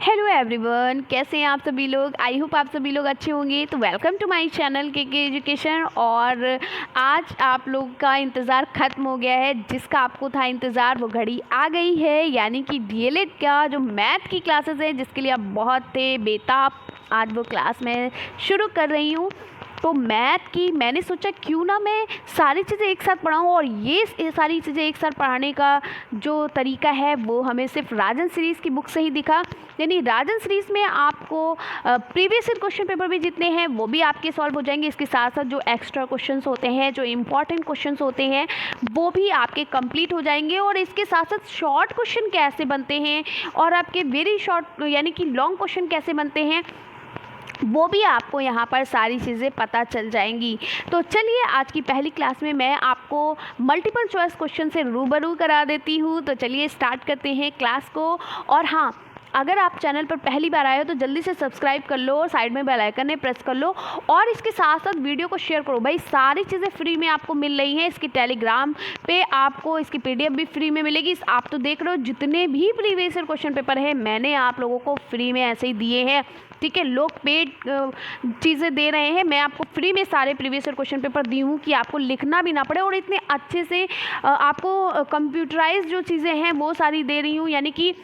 Hello everyone, कैसे हैं आप सभी लोग। आई होप आप सभी लोग अच्छे होंगे। तो वेलकम टू माय चैनल के एजुकेशन। और आज आप लोग का इंतज़ार ख़त्म हो गया है। जिसका आपको था इंतज़ार वो घड़ी आ गई है, यानी कि डीएलएड का जो मैथ की क्लासेस है जिसके लिए आप बहुत थे बेताब, आज वो क्लास मैं शुरू कर रही हूँ। तो मैथ की मैंने सोचा क्यों ना मैं सारी चीज़ें एक साथ पढ़ाऊँ, और ये सारी चीज़ें एक साथ पढ़ाने का जो तरीका है वो हमें सिर्फ राजन सीरीज़ की बुक से ही दिखा। यानी राजन सीरीज़ में आपको प्रीवियस ईयर क्वेश्चन पेपर भी जितने हैं वो भी आपके सॉल्व हो जाएंगे। इसके साथ साथ जो एक्स्ट्रा क्वेश्चंस होते हैं, जो इम्पॉर्टेंट क्वेश्चंस होते हैं, वो भी आपके कंप्लीट हो जाएंगे। और इसके साथ साथ शॉर्ट क्वेश्चन कैसे बनते हैं और आपके वेरी शॉर्ट यानी कि लॉन्ग क्वेश्चन कैसे बनते हैं, वो भी आपको यहाँ पर सारी चीज़ें पता चल जाएंगी। तो चलिए आज की पहली क्लास में मैं आपको मल्टीपल चॉइस क्वेश्चन से रूबरू करा देती हूँ। तो चलिए स्टार्ट करते हैं क्लास को। और हाँ, अगर आप चैनल पर पहली बार आए हो तो जल्दी से सब्सक्राइब कर लो और साइड में बेल आइकन ने प्रेस कर लो। और इसके साथ साथ वीडियो को शेयर करो। भाई सारी चीज़ें फ्री में आपको मिल रही हैं। इसकी टेलीग्राम पे आपको इसकी पीडीएफ भी फ्री में मिलेगी। आप तो देख रहे हो जितने भी प्रीवियस ईयर क्वेश्चन पेपर है मैंने आप लोगों को फ्री में ऐसे ही दिए हैं। ठीक है, लोग पेड चीज़ें दे रहे हैं, मैं आपको फ्री में सारे प्रीवियस ईयर क्वेश्चन पेपर दी हूँ कि आपको लिखना भी ना पड़े। और इतने अच्छे से आपको कंप्यूटराइज जो चीज़ें हैं वो सारी दे रही हूँ। यानी कि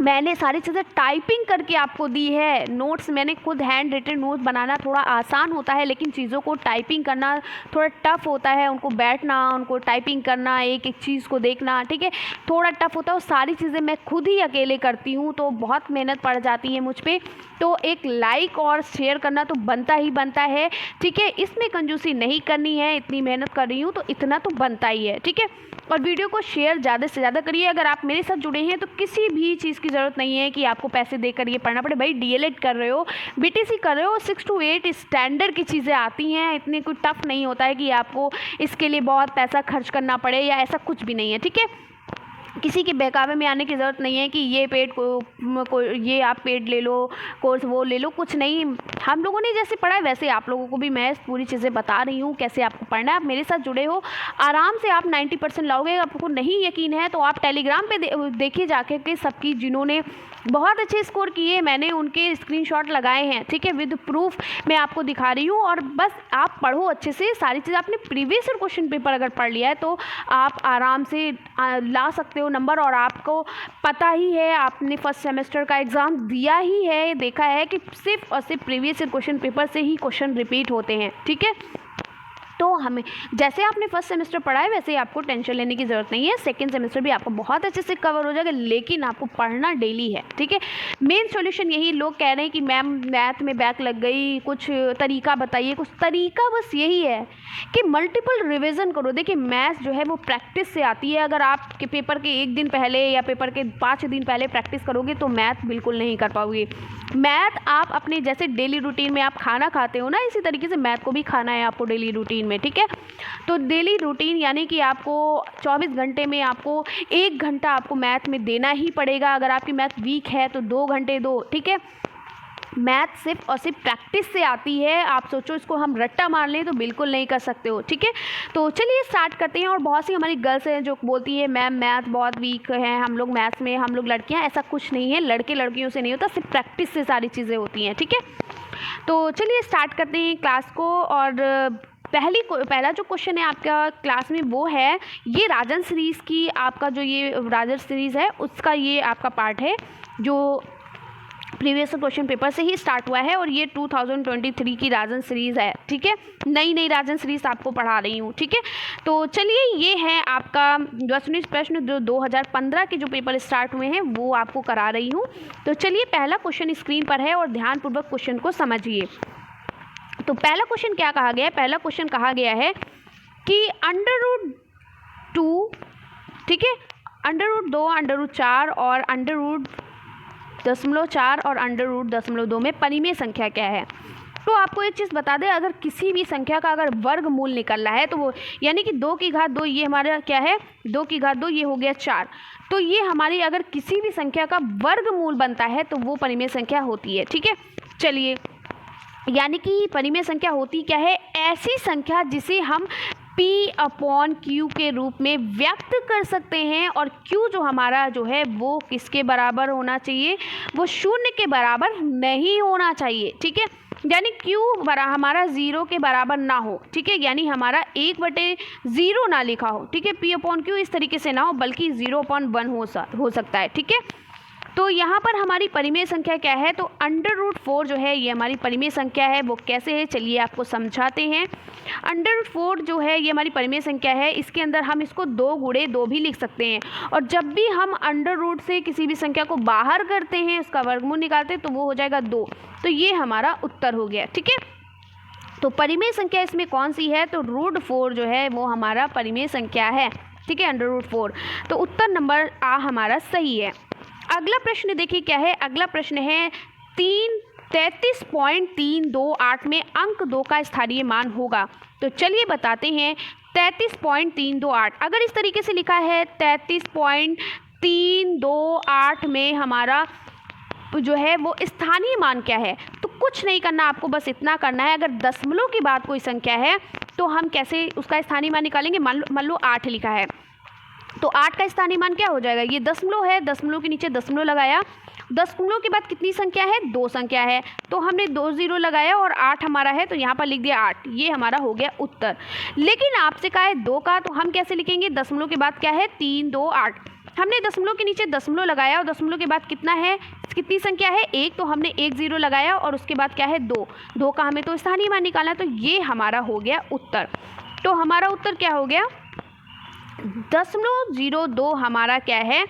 मैंने सारी चीज़ें टाइपिंग करके आपको दी है। नोट्स मैंने खुद हैंड रिटन नोट्स बनाना थोड़ा आसान होता है, लेकिन चीज़ों को टाइपिंग करना थोड़ा टफ होता है। उनको बैठना, उनको टाइपिंग करना, एक एक चीज़ को देखना, ठीक है, थोड़ा टफ होता है। और सारी चीज़ें मैं खुद ही अकेले करती हूँ तो बहुत मेहनत पड़ जाती है मुझ पर। तो एक लाइक और शेयर करना तो बनता ही बनता है। ठीक है, इसमें कंजूसी नहीं करनी है। इतनी मेहनत कर रही हूँ तो इतना तो बनता ही है। ठीक है, और वीडियो को शेयर ज़्यादा से ज़्यादा करिए। अगर आप मेरे साथ जुड़े हैं तो किसी भी चीज़ की ज़रूरत नहीं है कि आपको पैसे देकर ये पढ़ना पड़े। भाई डीएलएड कर रहे हो, बीटीसी कर रहे हो, 6 to 8 स्टैंडर्ड की चीज़ें आती हैं। इतनी कोई टफ नहीं होता है कि आपको इसके लिए बहुत पैसा खर्च करना पड़े, या ऐसा कुछ भी नहीं है। ठीक है, किसी के बहकावे में आने की ज़रूरत नहीं है कि ये पेड को ये आप पेड ले लो, कोर्स वो ले लो, कुछ नहीं। हम लोगों ने जैसे पढ़ा है वैसे आप लोगों को भी मैं पूरी चीज़ें बता रही हूँ कैसे आपको पढ़ना है। आप मेरे साथ जुड़े हो, आराम से आप 90% लाओगे। आपको नहीं यकीन है तो आप टेलीग्राम पे देखिए जाके के सबकी जिन्होंने बहुत अच्छे स्कोर किए, मैंने उनके स्क्रीनशॉट लगाए हैं। ठीक है, विद प्रूफ मैं आपको दिखा रही हूँ। और बस आप पढ़ो अच्छे से सारी चीज़ें। आपने प्रीवियस ईयर क्वेश्चन पेपर अगर पढ़ लिया है तो आप आराम से ला सकते हो नंबर। और आपको पता ही है, आपने फर्स्ट सेमेस्टर का एग्ज़ाम दिया ही है, देखा है कि सिर्फ और सिर्फ प्रीवियस ईयर क्वेश्चन पेपर से ही क्वेश्चन रिपीट होते हैं। ठीक है, तो हमें जैसे आपने फर्स्ट सेमेस्टर पढ़ा है वैसे ही आपको टेंशन लेने की ज़रूरत नहीं है। सेकंड सेमेस्टर भी आपको बहुत अच्छे से कवर हो जाएगा, लेकिन आपको पढ़ना डेली है। ठीक है, मेन सॉल्यूशन यही। लोग कह रहे हैं कि मैम मैथ में बैक लग गई, कुछ तरीका बताइए। कुछ तरीका बस यही है कि मल्टीपल रिविज़न करो। देखिए मैथ जो है वो प्रैक्टिस से आती है। अगर आप के पेपर के एक दिन पहले या पेपर के 5 दिन पहले प्रैक्टिस करोगे तो मैथ बिल्कुल नहीं कर पाओगे। मैथ आप अपने जैसे डेली रूटीन में आप खाना खाते हो ना, इसी तरीके से मैथ को भी खाना है आपको डेली रूटीन में। ठीक है, तो डेली रूटीन यानी कि आपको 24 घंटे में आपको 1 घंटा आपको मैथ में देना ही पड़ेगा। अगर आपकी मैथ वीक है तो 2 घंटे दो। ठीक है, मैथ सिर्फ और सिर्फ प्रैक्टिस से आती है। आप सोचो इसको हम रट्टा मार लें तो बिल्कुल नहीं कर सकते हो। ठीक है, तो चलिए स्टार्ट करते हैं। और बहुत सी हमारी गर्ल्स हैं जो बोलती है मैम मैथ बहुत वीक है हम लोग मैथ्स में, हम लोग लड़कियां। ऐसा कुछ नहीं है, लड़के लड़कियों से नहीं होता, सिर्फ प्रैक्टिस से सारी चीज़ें होती हैं। ठीक है, तो चलिए स्टार्ट करते हैं क्लास को। और पहला जो क्वेश्चन है आपका क्लास में वो है ये राजन सीरीज़ की, आपका जो ये राजन सीरीज़ है उसका ये आपका पार्ट है जो प्रीवियस क्वेश्चन पेपर से ही स्टार्ट हुआ है। और ये 2023 की राजन सीरीज़ है। ठीक है, नई राजन सीरीज़ आपको पढ़ा रही हूँ। ठीक है, तो चलिए ये है आपका 10 प्रश्न जो 2015 के जो पेपर स्टार्ट हुए हैं वो आपको करा रही हूँ। तो चलिए पहला क्वेश्चन स्क्रीन पर है और ध्यानपूर्वक क्वेश्चन को समझिए। तो पहला क्वेश्चन क्या कहा गया है? पहला क्वेश्चन कहा गया है कि √2, ठीक है, √2, √4 और √0.4 और √0.2 में परिमेय संख्या क्या है? तो आपको एक चीज़ बता दें, अगर किसी भी संख्या का अगर वर्गमूल निकल रहा है तो वो यानी कि 2 की घात 2 ये हमारा क्या है, 2 की घात 2 ये हो गया 4। तो ये हमारी अगर किसी भी संख्या का वर्गमूल बनता है तो वो परिमेय संख्या होती है। ठीक है, चलिए यानी कि परिमेय संख्या होती क्या है? ऐसी संख्या जिसे हम P/Q के रूप में व्यक्त कर सकते हैं। और Q जो हमारा जो है वो किसके बराबर होना चाहिए, वो 0 के बराबर नहीं होना चाहिए। ठीक है, यानी Q हमारा 0 के बराबर ना हो। ठीक है, यानी हमारा 1/0 ना लिखा हो। ठीक है, P/Q इस तरीके से ना हो, बल्कि 0/1 हो सकता है। ठीक है, तो यहाँ पर हमारी परिमेय संख्या क्या है, तो √4 जो है ये हमारी परिमेय संख्या है। वो कैसे है, चलिए आपको समझाते हैं। √4 जो है ये हमारी परिमेय संख्या है। इसके अंदर हम इसको 2 गुणे 2 भी लिख सकते हैं। और जब भी हम अंडर से किसी भी संख्या को बाहर करते हैं, उसका वर्गमूल निकालते हैं, तो वो हो जाएगा 2। तो ये हमारा उत्तर हो गया। ठीक है, तो परिमेय संख्या इसमें कौन सी है, तो √4 जो है वो हमारा परिमेय संख्या है। ठीक है, √4। तो उत्तर नंबर आ हमारा सही है। अगला प्रश्न देखिए क्या है। अगला प्रश्न है 33.328 में अंक 2 का स्थानीय मान होगा। तो चलिए बताते हैं। 33.328 अगर इस तरीके से लिखा है, 33.328 में हमारा जो है वो स्थानीय मान क्या है, तो कुछ नहीं करना, आपको बस इतना करना है। अगर दशमलव के बाद कोई संख्या है तो हम कैसे उसका स्थानीय मान निकालेंगे। मान लो 8 लिखा है, तो 8 का स्थानीय मान क्या हो जाएगा, ये दशमलव है, दशमलव के नीचे दशमलव लगाया। दशमलव के बाद कितनी संख्या है, 2 संख्या है, तो हमने 2 0 लगाया और 8 हमारा है, तो यहाँ पर लिख दिया 8। ये हमारा हो गया उत्तर। लेकिन आपसे कहा है 2 का, तो हम कैसे लिखेंगे, दशमलव के बाद क्या है, 3 2 8। हमने दशमलव के नीचे दशमलव लगाया और दशमलव के बाद कितना है, कितनी संख्या है, 1, तो हमने 1 0 लगाया और उसके बाद क्या है, 2 का हमें तो स्थानीय मान निकालना है। तो ये हमारा हो गया उत्तर। तो हमारा उत्तर क्या हो गया, 0.02 हमारा क्या है,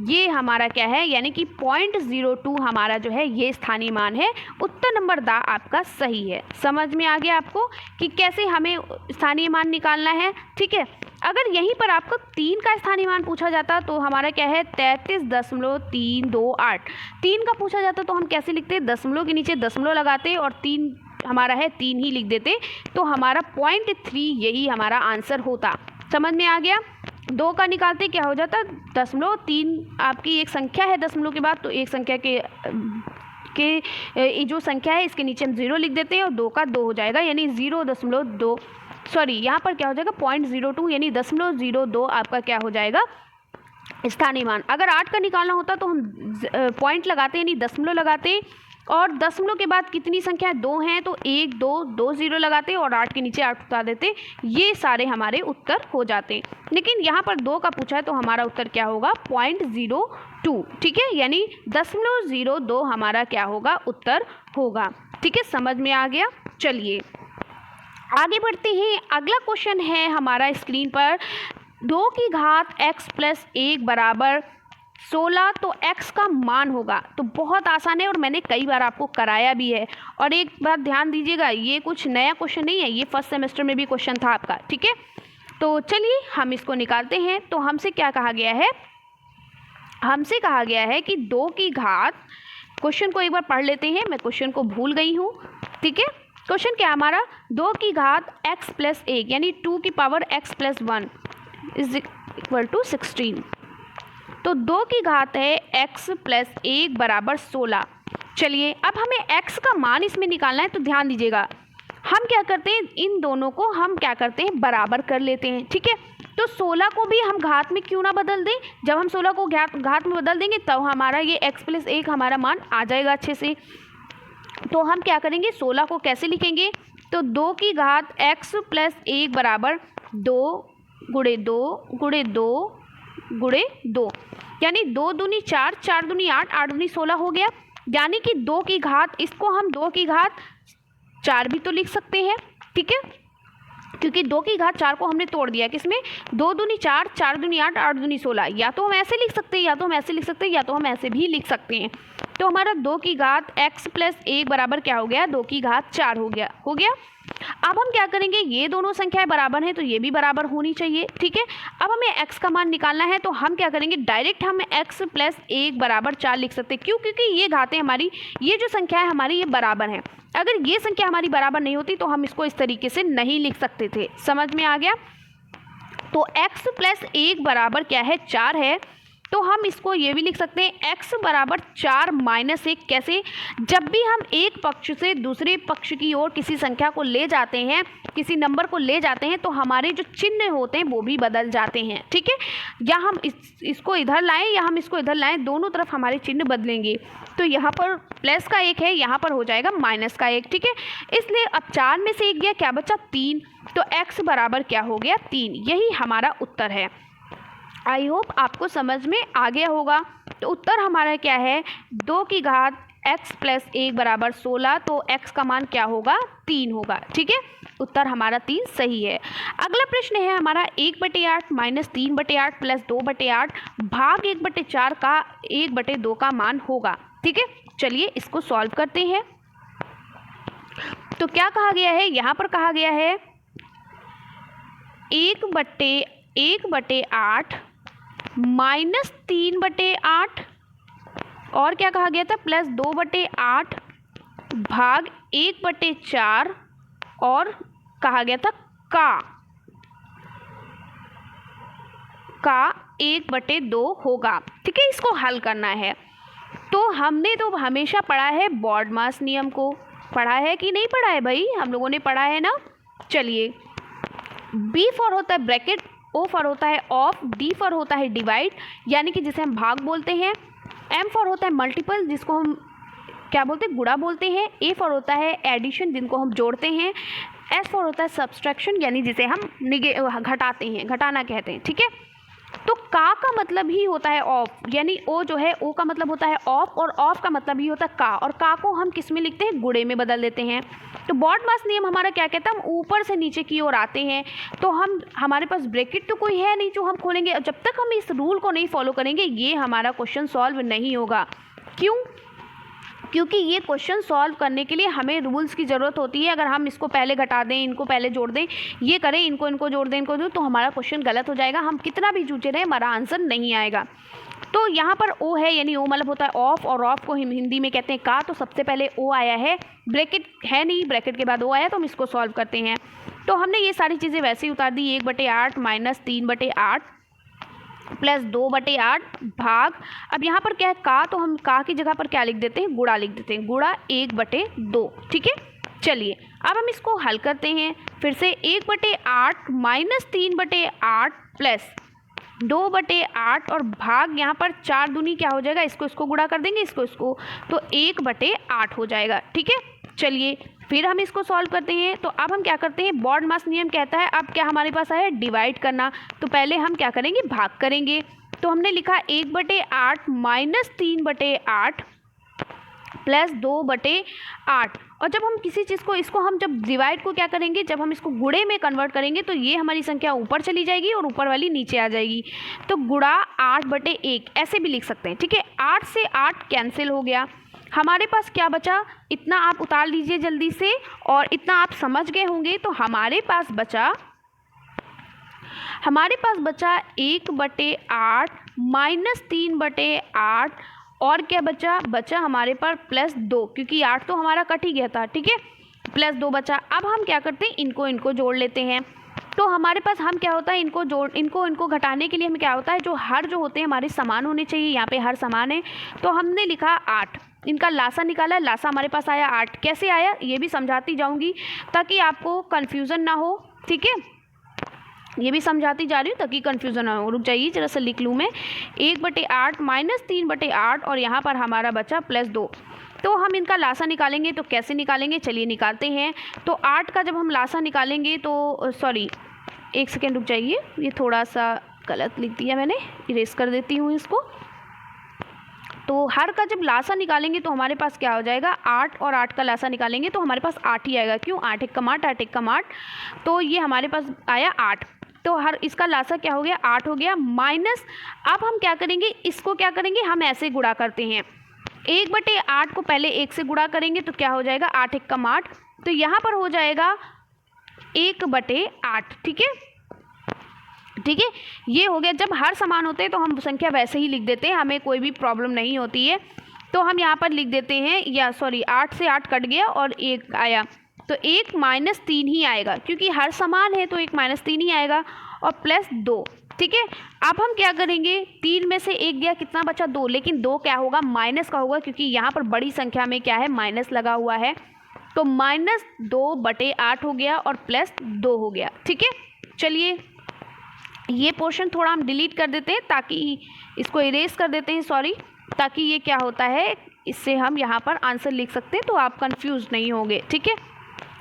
ये हमारा क्या है, यानी कि 0.02 हमारा जो है ये स्थानीय मान है। उत्तर नंबर दा आपका सही है। समझ में आ गया आपको कि कैसे हमें स्थानीय मान निकालना है। ठीक है, अगर यहीं पर आपको 3 का स्थानीय मान पूछा जाता तो हमारा क्या है, 33.328। 3 का पूछा जाता तो हम कैसे लिखते, दशमलव के नीचे दशमलव लगाते और 3 हमारा है 3 ही लिख देते, तो हमारा 0.3 यही हमारा आंसर होता। समझ में आ गया। 2 का निकालते क्या हो जाता, 0.3 आपकी एक संख्या है दशमलव के बाद, तो एक संख्या के जो संख्या है इसके नीचे हम 0 लिख देते हैं और 2 का 2 हो जाएगा, यानी 0.2 सॉरी यहाँ पर क्या हो जाएगा 0.02, यानी 0.02 आपका क्या हो जाएगा स्थानीय मान। अगर 8 का निकालना होता तो हम पॉइंट लगाते, यानी दशमलव लगाते, और दशमलव के बाद कितनी संख्या 2 हैं, तो 1 2 2 0 लगाते और 8 के नीचे 8 उतार देते। ये सारे हमारे उत्तर हो जाते। लेकिन यहाँ पर 2 का पूछा है तो हमारा उत्तर क्या होगा, 0.02। ठीक है, यानी 0.02 हमारा क्या होगा, उत्तर होगा। ठीक है, समझ में आ गया। चलिए आगे बढ़ते हैं। अगला क्वेश्चन है हमारा स्क्रीन पर, 2 की घात x + 1 बराबर 16, तो x का मान होगा। तो बहुत आसान है और मैंने कई बार आपको कराया भी है। और एक बात ध्यान दीजिएगा, ये कुछ नया क्वेश्चन नहीं है, ये फर्स्ट सेमेस्टर में भी क्वेश्चन था आपका। ठीक है, तो चलिए हम इसको निकालते हैं। तो हमसे क्या कहा गया है, हमसे कहा गया है कि 2 की घात, क्वेश्चन को एक बार पढ़ लेते हैं, मैं क्वेश्चन को भूल गई हूँ। ठीक है, क्वेश्चन क्या हमारा, 2 की घात x + 1 यानी 2 की पावर x + 1 = 16। तो 2 की घात है x + 1 बराबर 16। चलिए अब हमें x का मान इसमें निकालना है। तो ध्यान दीजिएगा, हम क्या करते हैं, इन दोनों को हम क्या करते हैं, बराबर कर लेते हैं। ठीक है, तो 16 को भी हम घात में क्यों ना बदल दें। जब हम 16 को घात में बदल देंगे तब हमारा ये x + 1 हमारा मान आ जाएगा अच्छे से। तो हम क्या करेंगे, 16 को कैसे लिखेंगे, तो 2 की घात x + 1 बराबर 2 × 2 × 2 × 2, यानी 2 दूनी 4, 4 दूनी 8, 8 दूनी 16 हो गया। यानी कि 2 की घात, इसको हम 2 की घात 4 भी तो लिख सकते हैं। ठीक है, क्योंकि 2 की घात 4 को हमने तोड़ दिया किसमें, 2 दूनी 4, 4 दूनी 8, 8 दूनी 16। या तो हम ऐसे लिख सकते हैं, या तो हम ऐसे लिख सकते हैं, या तो हम ऐसे भी लिख सकते हैं। तो हमारा 2 की घात x + 1 बराबर क्या हो गया, 2 की घात 4 हो गया। अब हम क्या करेंगे, ये दोनों संख्याएं बराबर हैं तो ये भी बराबर होनी चाहिए। ठीक है, अब हमें x का मान निकालना है। तो हम क्या करेंगे, डायरेक्ट हम x + 1 बराबर 4 लिख सकते हैं। क्यों, क्योंकि ये घातें हमारी, ये जो संख्या है हमारी, ये बराबर हैं। अगर ये संख्या हमारी बराबर नहीं होती तो हम इसको इस तरीके से नहीं लिख सकते थे। समझ में आ गया। तो x + 1 बराबर क्या है, 4 है। तो हम इसको ये भी लिख सकते हैं x बराबर 4 माइनस 1। कैसे? जब भी हम एक पक्ष से दूसरे पक्ष की ओर किसी संख्या को ले जाते हैं, किसी नंबर को ले जाते हैं, तो हमारे जो चिन्ह होते हैं वो भी बदल जाते हैं। ठीक है, या हम इसको इधर लाएं या हम इसको इधर लाएं, दोनों तरफ हमारे चिन्ह बदलेंगे। तो यहाँ पर प्लस का 1 है, यहाँ पर हो जाएगा माइनस का 1। ठीक है, इसलिए अब 4 में से 1 गया, क्या बचा? 3। तो x बराबर क्या हो गया? 3। यही हमारा उत्तर है। आई होप आपको समझ में आ गया होगा। तो उत्तर हमारा क्या है? 2 की घात x प्लस 1 बराबर 16। तो x का मान क्या होगा? 3 होगा। ठीक है, उत्तर हमारा 3 सही है। अगला प्रश्न है हमारा 1/8 माइनस 3/8 प्लस 2/8 भाग 1/4 का 1/2 का मान होगा। ठीक है, चलिए इसको सॉल्व करते हैं। तो क्या कहा गया है? यहाँ पर कहा गया है 1/8 माइनस 3/8 और क्या कहा गया था? प्लस 2/8 भाग 1/4 और कहा गया था का 1/2 होगा। ठीक है, इसको हल करना है। तो हमने तो हमेशा पढ़ा है बॉडमास नियम को, पढ़ा है कि नहीं पढ़ा है भाई? हम लोगों ने पढ़ा है ना। चलिए, B फॉर होता है ब्रैकेट, O फॉर होता है ऑफ, D फॉर होता है डिवाइड यानी कि जिसे हम भाग बोलते हैं, M फॉर होता है मल्टीपल जिसको हम क्या बोलते हैं? गुणा बोलते हैं, A फॉर होता है एडिशन जिनको हम जोड़ते हैं, S फॉर होता है सब्सट्रैक्शन यानी जिसे हम घटाते हैं, घटाना कहते हैं। ठीक है, तो का मतलब ही होता है ऑफ, यानी ओ जो है ओ का मतलब होता है ऑफ और ऑफ का मतलब ही होता है का, और का को हम किस में लिखते हैं? गुणे में बदल देते हैं। तो बॉडमास नियम हमारा क्या कहता है? हम ऊपर से नीचे की ओर आते हैं, तो हमारे पास ब्रैकेट तो कोई है नहीं जो हम खोलेंगे, और जब तक हम इस रूल को नहीं फॉलो करेंगे ये हमारा क्वेश्चन सॉल्व नहीं होगा। क्यों? क्योंकि ये क्वेश्चन सॉल्व करने के लिए हमें रूल्स की ज़रूरत होती है। अगर हम इसको पहले घटा दें, इनको पहले जोड़ दें, ये करें, इनको जोड़ दें, इनको तो हमारा क्वेश्चन गलत हो जाएगा। हम कितना भी जूझे रहे हमारा आंसर नहीं आएगा। तो यहाँ पर ओ है, यानी ओ मतलब होता है ऑफ, और ऑफ को हम हिंदी में कहते हैं का। तो सबसे पहले ओ आया है, ब्रैकेट है नहीं, ब्रैकेट के बाद ओ आया, तो हम इसको सॉल्व करते हैं। तो हमने ये सारी चीज़ें वैसे ही उतार दी, 1/8 माइनस 3/8 प्लस 2/8 भाग, अब यहाँ पर क्या है? का, तो हम का की जगह पर क्या लिख देते हैं? गुणा लिख देते हैं, गुणा 1/2। ठीक है, चलिए अब हम इसको हल करते हैं। फिर से 1/8 माइनस 3/8 प्लस 2/8 और भाग यहाँ पर 4 दूनी क्या हो जाएगा? इसको गुणा कर देंगे, इसको, तो 1/8 हो जाएगा। ठीक है, चलिए फिर हम इसको सॉल्व करते हैं। तो अब हम क्या करते हैं? बॉडमास नियम कहता है अब क्या हमारे पास आया? डिवाइड करना। तो पहले हम क्या करेंगे? भाग करेंगे। तो हमने लिखा 1/8 माइनस 3/8 प्लस 2/8, और जब हम किसी चीज़ को इसको हम जब डिवाइड को क्या करेंगे? जब हम इसको गुणे में कन्वर्ट करेंगे तो ये हमारी संख्या ऊपर चली जाएगी और ऊपर वाली नीचे आ जाएगी। तो गुणा 8/1 ऐसे भी लिख सकते हैं। ठीक है, 8 से 8 कैंसिल हो गया, हमारे पास क्या बचा? इतना आप उतार लीजिए जल्दी से, और इतना आप समझ गए होंगे। तो हमारे पास बचा 1/8 माइनस 3/8 और क्या बचा हमारे पास प्लस 2, क्योंकि 8 तो हमारा कट ही गया था। ठीक है, प्लस 2 बचा। अब हम क्या करते हैं? इनको जोड़ लेते हैं। तो हमारे पास हम क्या होता है? इनको घटाने के लिए हमें क्या होता है? जो हर जो होते हैं हमारे समान होने चाहिए। यहाँ पे हर समान है, तो हमने लिखा 8, इनका लासा निकाला, लासा हमारे पास आया 8। कैसे आया ये भी समझाती जाऊंगी ताकि आपको कन्फ्यूज़न ना हो। ठीक है, ये भी समझाती जा रही हूँ ताकि कन्फ्यूज़न ना हो। रुक जाइए जरा सा लिख लूँ मैं, 1/8 माइनस 3/8 और यहाँ पर हमारा बचा प्लस 2। तो हम इनका लासा निकालेंगे, तो कैसे निकालेंगे? चलिए निकालते हैं। तो 8 का जब हम लासा निकालेंगे तो सॉरी, एक सेकेंड रुक जाइए, ये थोड़ा सा गलत लिख दिया मैंने, इरेज कर देती हूँ इसको। तो हर का जब लासा निकालेंगे तो हमारे पास क्या हो जाएगा? 8 और 8 का लासा निकालेंगे तो हमारे पास 8 ही आएगा। क्यों? 8 एक कम 8, 8 एक कम 8, तो ये हमारे पास आया 8। तो हर इसका लासा क्या हो गया? 8 हो गया। माइनस, अब हम क्या करेंगे? इसको क्या करेंगे? हम ऐसे गुणा करते हैं, 1/8 को पहले 1 से गुणा करेंगे तो क्या हो जाएगा? 8 एक कम 8, तो यहाँ पर हो जाएगा 1/8। ठीक है, ठीक है, ये हो गया। जब हर समान होते हैं तो हम संख्या वैसे ही लिख देते हैं, हमें कोई भी प्रॉब्लम नहीं होती है। तो हम यहाँ पर लिख देते हैं, या सॉरी 8 से 8 कट गया और 1 आया, तो 1 माइनस 3 ही आएगा, क्योंकि हर समान है तो 1 माइनस 3 ही आएगा, और प्लस 2। ठीक है। अब हम क्या करेंगे, 3 में से 1 गया, कितना बचा 2, लेकिन 2 क्या होगा, माइनस का होगा, क्योंकि यहाँ पर बड़ी संख्या में क्या है, माइनस लगा हुआ है। तो -2/8 हो गया और +2 हो गया। ठीक है, चलिए ये पोर्शन थोड़ा हम डिलीट कर देते हैं, ताकि इसको इरेज कर देते हैं, सॉरी, ताकि ये क्या होता है, इससे हम यहाँ पर आंसर लिख सकते हैं, तो आप कंफ्यूज नहीं होंगे। ठीक है,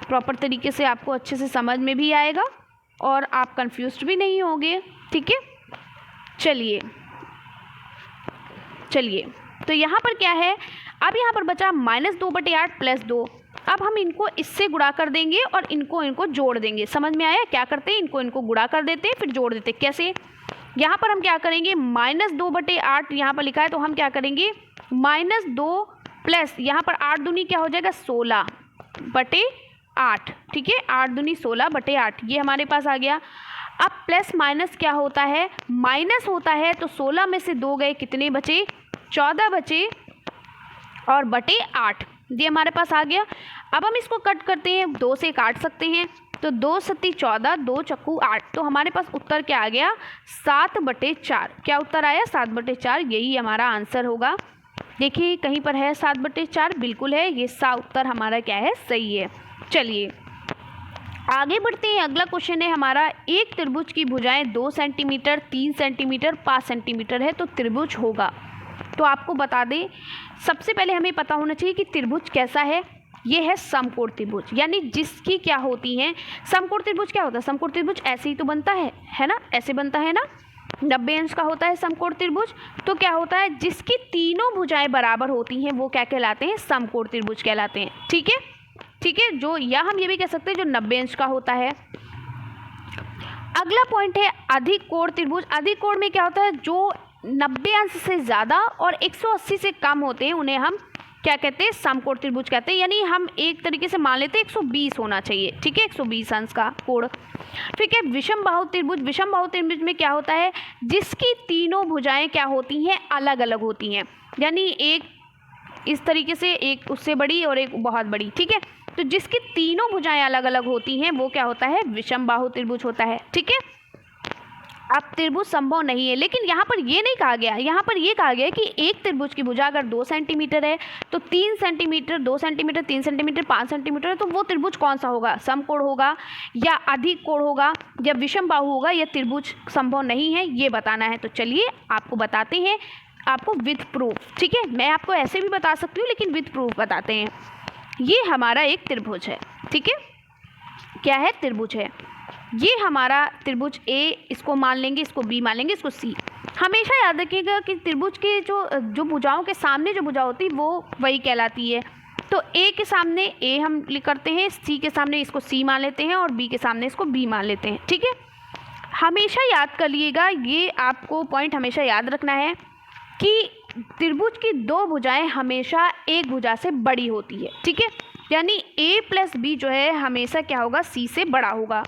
प्रॉपर तरीके से आपको अच्छे से समझ में भी आएगा और आप कंफ्यूज्ड भी नहीं होंगे। ठीक है, चलिए तो यहाँ पर क्या है, अब यहाँ पर बचा -2/8 +2। अब हम इनको इससे गुणा कर देंगे और इनको जोड़ देंगे। समझ में आया, क्या करते हैं, इनको गुणा कर देते हैं, फिर जोड़ देते हैं। कैसे, यहाँ पर हम क्या करेंगे, -2/8 यहाँ पर लिखा है, तो हम क्या करेंगे, -2 प्लस यहाँ पर 8 दूनी क्या हो जाएगा, 16/8। ठीक है, 8 दूनी 16/8, ये हमारे पास आ गया। अब प्लस माइनस क्या होता है, माइनस होता है, तो 16 में से 2 गए, कितने बचे, 14 बचे और /8, ये हमारे पास आ गया। अब हम इसको कट करते हैं, 2 से काट सकते हैं, तो 2 सत्ती 14, 2 चक्कू 8, तो हमारे पास उत्तर क्या आ गया, 7/4। क्या उत्तर आया, 7/4, यही हमारा आंसर होगा। देखिए कहीं पर है 7/4, बिल्कुल है, ये सा उत्तर हमारा क्या है, सही है। चलिए आगे बढ़ते हैं, अगला क्वेश्चन है हमारा, एक त्रिभुज की भुजाएं 2 सेंटीमीटर, 3 सेंटीमीटर, 5 सेंटीमीटर है, तो त्रिभुज होगा। तो आपको बता दें, सबसे पहले हमें पता होना चाहिए कि त्रिभुज कैसा है। ये है समकोण त्रिभुज, यानी जिसकी क्या होती हैं, समकोण त्रिभुज क्या होता है, समकोण त्रिभुज ऐसे ही तो बनता है ना, ऐसे बनता है ना, 90 अंश का होता है समकोण त्रिभुज। तो क्या होता है, जिसकी तीनों भुजाएं बराबर होती हैं वो क्या कहलाते हैं, समकोण त्रिभुज कहलाते हैं। ठीक है, जो, या हम ये भी कह सकते हैं जो 90 अंश का होता है। अगला पॉइंट है अधिक कोण त्रिभुज। अधिक कोण में क्या होता है, जो 90 अंश से ज़्यादा और 180 से कम होते हैं, उन्हें हम क्या कहते हैं, समकोण त्रिभुज कहते हैं। यानी हम एक तरीके से मान लेते हैं 120 होना चाहिए। ठीक है, 120 अंश का कोण। ठीक है, विषम बाहु त्रिभुज। विषम बाहु त्रिभुज में क्या होता है, जिसकी तीनों भुजाएं क्या होती हैं, अलग अलग होती हैं, यानी एक इस तरीके से, एक उससे बड़ी और एक बहुत बड़ी। ठीक है, तो जिसकी तीनों भुजाएं अलग अलग होती हैं वो क्या होता है, विषम बाहु त्रिभुज होता है। ठीक है, अब त्रिभुज संभव नहीं है, लेकिन यहाँ पर ये नहीं कहा गया, यहाँ पर ये कहा गया कि एक त्रिभुज की भुजा अगर 2 सेंटीमीटर है, तो 3 सेंटीमीटर, 2 सेंटीमीटर, 3 सेंटीमीटर, 5 सेंटीमीटर है, तो वो त्रिभुज कौन सा होगा, समकोण होगा या अधिक कोण होगा या विषम बाहु होगा, या त्रिभुज संभव नहीं है, ये बताना है। तो चलिए आपको बताते हैं, आपको विथ प्रूफ। ठीक है, मैं आपको ऐसे भी बता सकती हूँ, लेकिन विथ प्रूफ बताते हैं। ये हमारा एक त्रिभुज है। ठीक है, क्या है, त्रिभुज है। ये हमारा त्रिभुज ए, इसको मान लेंगे, इसको बी मान लेंगे, इसको सी। हमेशा याद रखिएगा कि त्रिभुज के जो भुजाओं के सामने जो भुजा होती है वो वही कहलाती है। तो ए के सामने ए हम करते हैं, सी के सामने इसको सी मान लेते हैं और बी के सामने इसको बी मान लेते हैं। ठीक है, हमेशा याद कर लिएगा, ये आपको पॉइंट हमेशा याद रखना है कि त्रिभुज की 2 भुजाएं हमेशा एक भुजा से बड़ी होती है। ठीक है, यानी a + b जो है हमेशा क्या होगा, c से बड़ा होगा,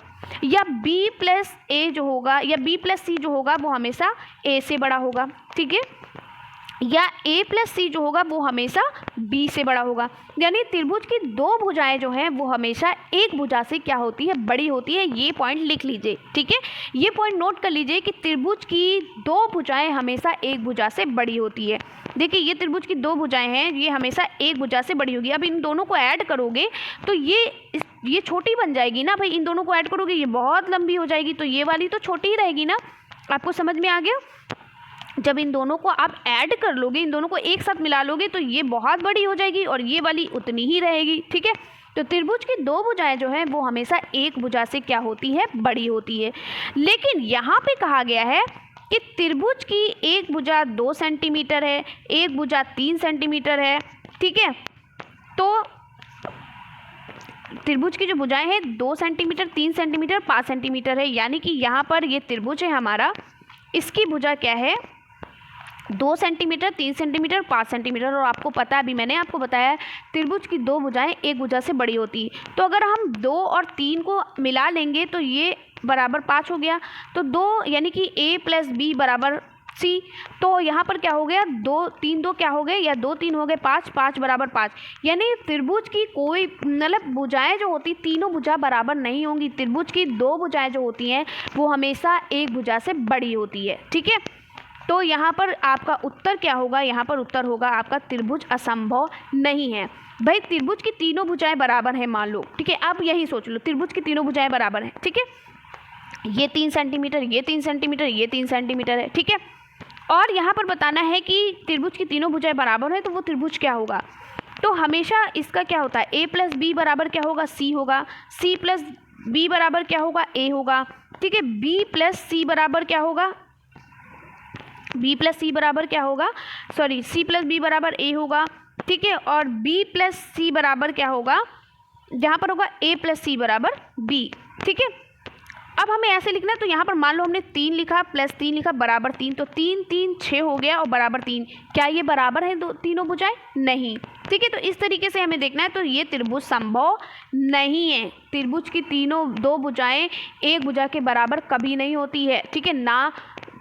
या b + a जो होगा या b + c जो होगा वो हमेशा a से बड़ा होगा। ठीक है, या a + c जो होगा वो हमेशा b से बड़ा होगा। यानी त्रिभुज की 2 भुजाएं जो हैं वो हमेशा एक भुजा से क्या होती है, बड़ी होती है। ये पॉइंट लिख लीजिए। ठीक है, ये पॉइंट नोट कर लीजिए कि त्रिभुज की 2 भुजाएं हमेशा एक भुजा से बड़ी होती है। देखिए ये त्रिभुज की 2 भुजाएं हैं, ये हमेशा एक भुजा से बड़ी होगी। अब इन दोनों को ऐड करोगे तो ये छोटी बन जाएगी ना भाई, इन दोनों को ऐड करोगे ये बहुत लंबी हो जाएगी, तो ये वाली तो छोटी ही रहेगी ना। आपको समझ में आ गया, जब इन दोनों को आप ऐड कर लोगे, इन दोनों को एक साथ मिला लोगे, तो ये बहुत बड़ी हो जाएगी और ये वाली उतनी ही रहेगी। ठीक है, तो त्रिभुज की 2 भुजाएं जो हैं वो हमेशा एक भुजा से क्या होती है, बड़ी होती है। लेकिन यहाँ पे कहा गया है कि त्रिभुज की एक भुजा 2 सेंटीमीटर है, एक भुजा 3 सेंटीमीटर है। ठीक है, तो त्रिभुज की जो भुजाएं हैं 2 सेंटीमीटर, 3 सेंटीमीटर, 5 सेंटीमीटर है, यानी कि यहाँ पर ये त्रिभुज है हमारा, इसकी भुजा क्या है, 2 सेंटीमीटर, 3 सेंटीमीटर, 5 सेंटीमीटर। और आपको पता है, अभी मैंने आपको बताया, त्रिभुज की 2 भुजाएं एक भुजा से बड़ी होती है। तो अगर हम 2 और 3 को मिला लेंगे तो ये बराबर 5 हो गया। तो 2 यानी कि a + b = सी। तो यहाँ पर क्या हो गया, 2 3 2 क्या हो गए, या 2 3 हो गए 5, 5 बराबर 5। यानी त्रिभुज की कोई मतलब भुजाएं जो होती, तीनों भुजा बराबर नहीं होंगी। त्रिभुज की 2 भुजाएं जो होती हैं वो हमेशा एक भुजा से बड़ी होती है। ठीक है, तो यहाँ पर आपका उत्तर क्या होगा, यहाँ पर उत्तर होगा आपका त्रिभुज असंभव नहीं है। भाई त्रिभुज की तीनों भुजाएं बराबर हैं मान लो, ठीक है, अब यही सोच लो त्रिभुज की तीनों भुजाएं बराबर हैं, ठीक है, ये 3 सेंटीमीटर, ये 3 सेंटीमीटर, ये 3 सेंटीमीटर है, ठीक है। और यहाँ पर बताना है कि त्रिभुज की तीनों भुजाएं बराबर है, तो वो त्रिभुज क्या होगा। तो हमेशा इसका क्या होता है, a प्लस बी बराबर क्या होगा, c होगा, c प्लस बी बराबर क्या होगा, a होगा, ठीक है। b प्लस सी बराबर क्या होगा, b प्लस सी बराबर क्या होगा, सॉरी c प्लस बी बराबर a होगा, ठीक है। और b प्लस सी बराबर क्या होगा, यहाँ पर होगा a प्लस सी बराबर b, ठीक है। अब हमें ऐसे लिखना है, तो यहाँ पर मान लो हमने 3 लिखा प्लस 3 लिखा बराबर 3, तो 3 3 6 हो गया और बराबर 3। क्या ये बराबर है तीनों भुजाएं, नहीं, ठीक है। तो इस तरीके से हमें देखना है, तो ये त्रिभुज संभव नहीं है। त्रिभुज की तीनों 2 भुजाएं एक भुजा के बराबर कभी नहीं होती है, ठीक है, ना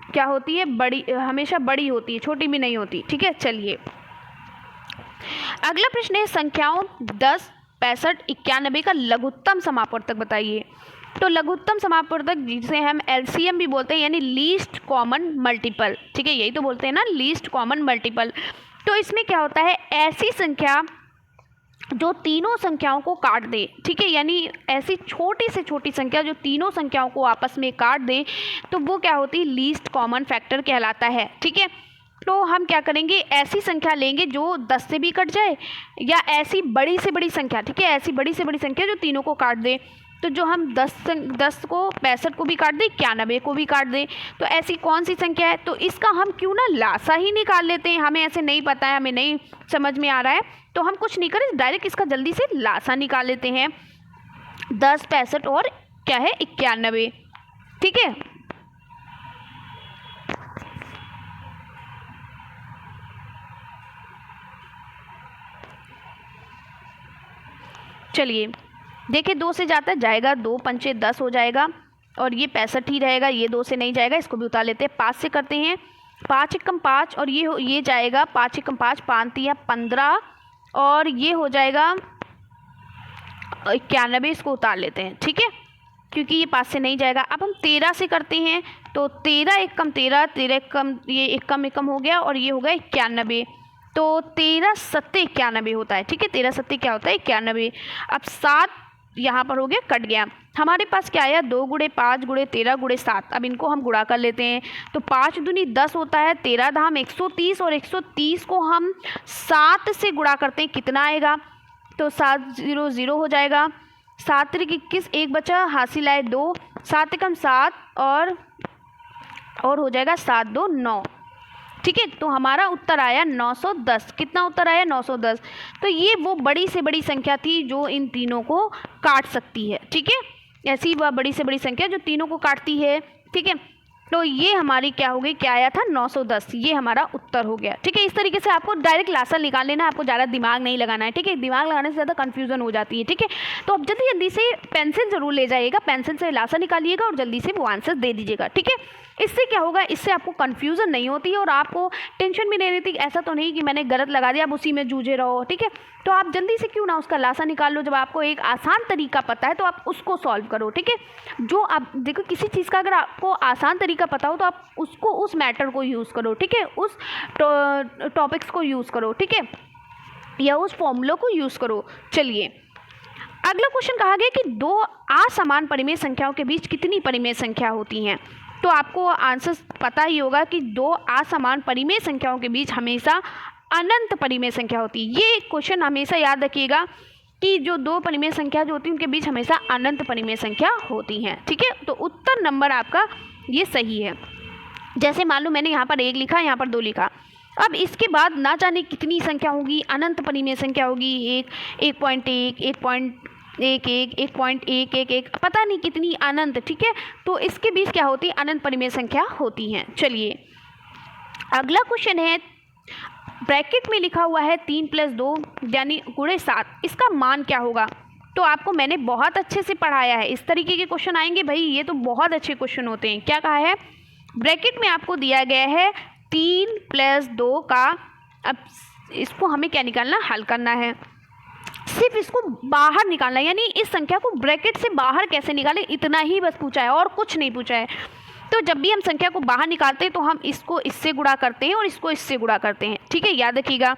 क्या होती है, बड़ी, हमेशा बड़ी होती है, छोटी भी नहीं होती, ठीक है। चलिए अगला प्रश्न है, संख्याओं 10, 65, 91 का लघुत्तम समापवर्तक बताइए। तो लघुत्तम समापवर्तक जिसे हम LCM भी बोलते हैं, यानी लीस्ट कॉमन मल्टीपल, ठीक है, यही तो बोलते हैं ना, लीस्ट कॉमन मल्टीपल। तो इसमें क्या होता है, ऐसी संख्या जो तीनों संख्याओं को काट दे, ठीक है, यानी ऐसी छोटी से छोटी संख्या जो तीनों संख्याओं को आपस में काट दे, तो वो क्या होती है, लीस्ट कॉमन फैक्टर कहलाता है, ठीक है। तो हम क्या करेंगे, ऐसी संख्या लेंगे जो 10 से भी कट जाए, या ऐसी बड़ी से बड़ी संख्या, ठीक है, ऐसी बड़ी से बड़ी संख्या जो तीनों को काट दे। तो जो हम 10 को 65 को भी काट दें, 91 को भी काट दें, तो ऐसी कौन सी संख्या है। तो इसका हम क्यों ना लासा ही निकाल लेते हैं, हमें ऐसे नहीं पता है, हमें नहीं समझ में आ रहा है, तो हम कुछ नहीं करें, डायरेक्ट इसका जल्दी से लासा निकाल लेते हैं। 10, 65 और क्या है 91, ठीक है। चलिए देखिए, 2 से जाता है जाएगा, 2 पंचे 10 हो जाएगा, और ये 65 ही रहेगा, ये 2 से नहीं जाएगा, इसको भी उतार लेते हैं। 5 से करते हैं, 5 एकम 5, और ये जाएगा 5 एकम 5, 5 तिया 15, और ये हो जाएगा 91, इसको उतार लेते हैं, ठीक है, क्योंकि ये 5 से नहीं जाएगा। अब हम 13 से करते हैं, तो 13 एकम 13, 13 एकम, ये एकम हो गया, और ये हो गया 91, तो 13 सत्ते 91 होता है, ठीक है, 13 सत्ते क्या होता है 91। अब 7 यहाँ पर हो गया, कट गया, हमारे पास क्या आया, 2 गुणे 5 गुणे 13 गुणे 7। अब इनको हम गुणा कर लेते हैं, तो 5 दूनी 10 होता है, 13 धाम 130, और 130 को हम 7 से गुणा करते हैं, कितना आएगा, तो 7 0 0 हो जाएगा, 7 3 21, एक बचा, हासिल आए 2, 7 एकम 7, और हो जाएगा 7 2 9, ठीक है। तो हमारा उत्तर आया 910। कितना उत्तर आया, 910। तो ये वो बड़ी से बड़ी संख्या थी जो इन तीनों को काट सकती है, ठीक है, ऐसी वह बड़ी से बड़ी संख्या जो तीनों को काटती है, ठीक है। तो ये हमारी क्या हो गई, क्या आया था 910, ये हमारा उत्तर हो गया, ठीक है। इस तरीके से आपको डायरेक्ट लासा निकाल लेना, आपको ज़्यादा दिमाग नहीं लगाना है, ठीक है, दिमाग लगाने से ज़्यादा कन्फ्यूजन हो जाती है, ठीक है। तो अब जल्दी जल्दी से पेंसिल ज़रूर ले जाइएगा, पेंसिल से लासा निकालिएगा और जल्दी से वो आंसर दे दीजिएगा, ठीक है। इससे क्या होगा, इससे आपको कन्फ्यूज़न नहीं होती है और आपको टेंशन भी नहीं रहती, ऐसा तो नहीं कि मैंने गलत लगा दिया, आप उसी में जूझे रहो, ठीक है। तो आप जल्दी से क्यों ना उसका लासा निकाल लो, जब आपको एक आसान तरीका पता है तो आप उसको सॉल्व करो, ठीक है। जो आप देखो, किसी चीज़ का अगर आपको आसान तरीका पता हो तो आप उसको, उस मैटर को यूज़ करो, ठीक है, उस टॉपिक्स को यूज़ करो, ठीक है, या उस फॉर्मूला को यूज़ करो। चलिए अगला क्वेश्चन कहा गया कि 2 असमान परिमेय संख्याओं के बीच कितनी परिमेय संख्या होती हैं। तो आपको आंसर पता ही होगा कि 2 असमान परिमेय संख्याओं के बीच हमेशा अनंत परिमेय संख्या होती है। ये क्वेश्चन हमेशा याद रखिएगा कि जो 2 परिमेय संख्या जो होती है उनके बीच हमेशा अनंत परिमेय संख्या होती हैं, ठीक है। तो उत्तर नंबर आपका ये सही है। जैसे मान लो मैंने यहाँ पर 1 लिखा, यहाँ पर 2 लिखा, अब इसके बाद ना जाने कितनी संख्या होगी, अनंत परिमेय संख्या होगी, 1.1, 1.11, 1.111, पता नहीं कितनी अनंत, ठीक है। तो इसके बीच क्या होती है, अनंत परिमेय संख्या होती हैं। चलिए अगला क्वेश्चन है, ब्रैकेट में लिखा हुआ है 3 + 2 यानी गुणे 7, इसका मान क्या होगा। तो आपको मैंने बहुत अच्छे से पढ़ाया है, इस तरीके के क्वेश्चन आएंगे भाई, ये तो बहुत अच्छे क्वेश्चन होते हैं। क्या कहा है, ब्रैकेट में आपको दिया गया है 3 + 2 का, अब इसको हमें क्या निकालना, हल करना है। सिर्फ इसको बाहर निकालना है, यानी इस संख्या को ब्रैकेट से बाहर कैसे निकालें, इतना ही बस पूछा है और कुछ नहीं पूछा है। तो जब भी हम संख्या को बाहर निकालते हैं तो हम इसको इससे गुणा करते हैं और इसको इससे गुणा करते हैं, ठीक है, याद रखिएगा।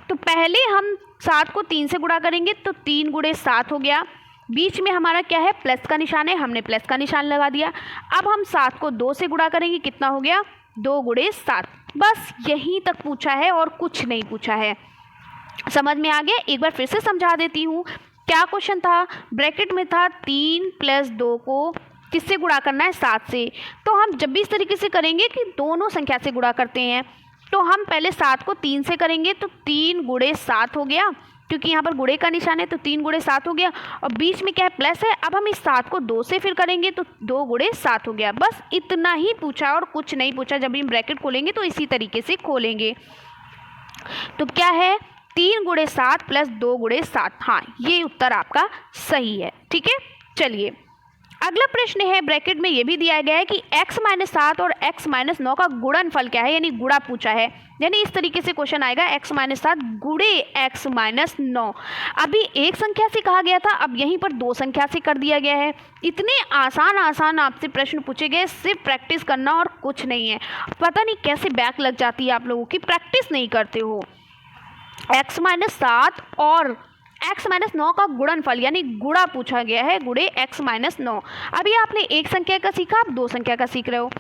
तो पहले हम 7 को 3 से गुणा करेंगे तो 3 × 7 हो गया। बीच में हमारा क्या है, प्लस का निशान है, हमने प्लस का निशान लगा दिया। अब हम 7 को 2 से गुणा करेंगे, कितना हो गया, 2 × 7। बस यहीं तक पूछा है और कुछ नहीं पूछा है। समझ में आ गया? एक बार फिर से समझा देती हूँ। क्या क्वेश्चन था, ब्रैकेट में था 3 + 2 को किससे गुणा करना है, 7 से। तो हम जब भी इस तरीके से करेंगे कि दोनों संख्या से गुणा करते हैं, तो हम पहले 7 को 3 से करेंगे तो 3 × 7 हो गया, क्योंकि यहाँ पर गुणे का निशान है तो 3 × 7 हो गया, और बीच में क्या है, प्लस है। अब हम इस 7 को 2 से फिर करेंगे तो 2 × 7 हो गया। बस इतना ही पूछा और कुछ नहीं पूछा। जब भी हम ब्रैकेट खोलेंगे तो इसी तरीके से खोलेंगे। तो क्या है, 3 × 7 + 2 × 7। हाँ, ये उत्तर आपका सही है, ठीक है। चलिए अगला प्रश्न है, ब्रैकेट में ये भी दिया गया है कि x - 7 और x - 9 का गुणनफल क्या है, यानी गुणा पूछा है। यानी इस तरीके से क्वेश्चन आएगा, x - 7 × x - 9। अभी एक संख्या से कहा गया था, अब यहीं पर 2 संख्या से कर दिया गया है। इतने आसान आपसे प्रश्न पूछे गए, सिर्फ प्रैक्टिस करना और कुछ नहीं है। पता नहीं कैसे बैक लग जाती है आप लोगों की, प्रैक्टिस नहीं करते हो। x - 7 और x - 9 का गुणनफल यानी गुणा पूछा गया है, गुणे x - 9। अभी आपने एक संख्या का सीखा, आप 2 संख्या का सीख रहे हो।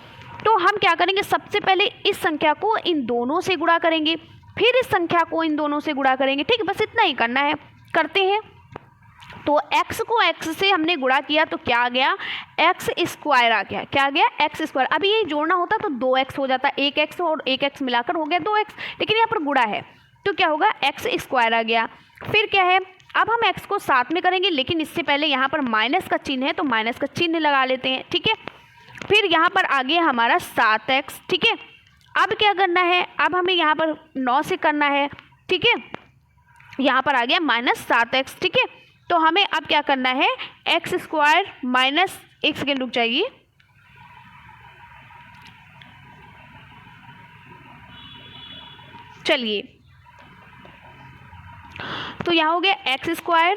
तो हम क्या करेंगे, सबसे पहले इस संख्या को इन दोनों से गुणा करेंगे, फिर इस संख्या को इन दोनों से गुणा करेंगे, ठीक है, बस इतना ही करना है। करते हैं। तो x को x से हमने गुणा किया तो क्या आ गया, x² आ गया। क्या आ गया, x²। अभी ये जोड़ना होता तो 2x हो जाता, 1x और 1x मिलाकर हो गया 2x, लेकिन यहाँ पर गुणा है तो क्या होगा, x² आ गया। फिर क्या है, अब हम x को 7 में करेंगे, लेकिन इससे पहले यहाँ पर माइनस का चिन्ह है तो माइनस का चिन्ह लगा लेते हैं, ठीक है। फिर यहाँ पर आ गया हमारा 7x, ठीक है। अब क्या करना है, अब हमें यहाँ पर 9 से करना है, ठीक है। यहाँ पर आ गया -7x, ठीक है। तो हमें अब क्या करना है, x² माइनस, एक सेकेंड रुक जाइए, चलिए। तो यहाँ हो गया x²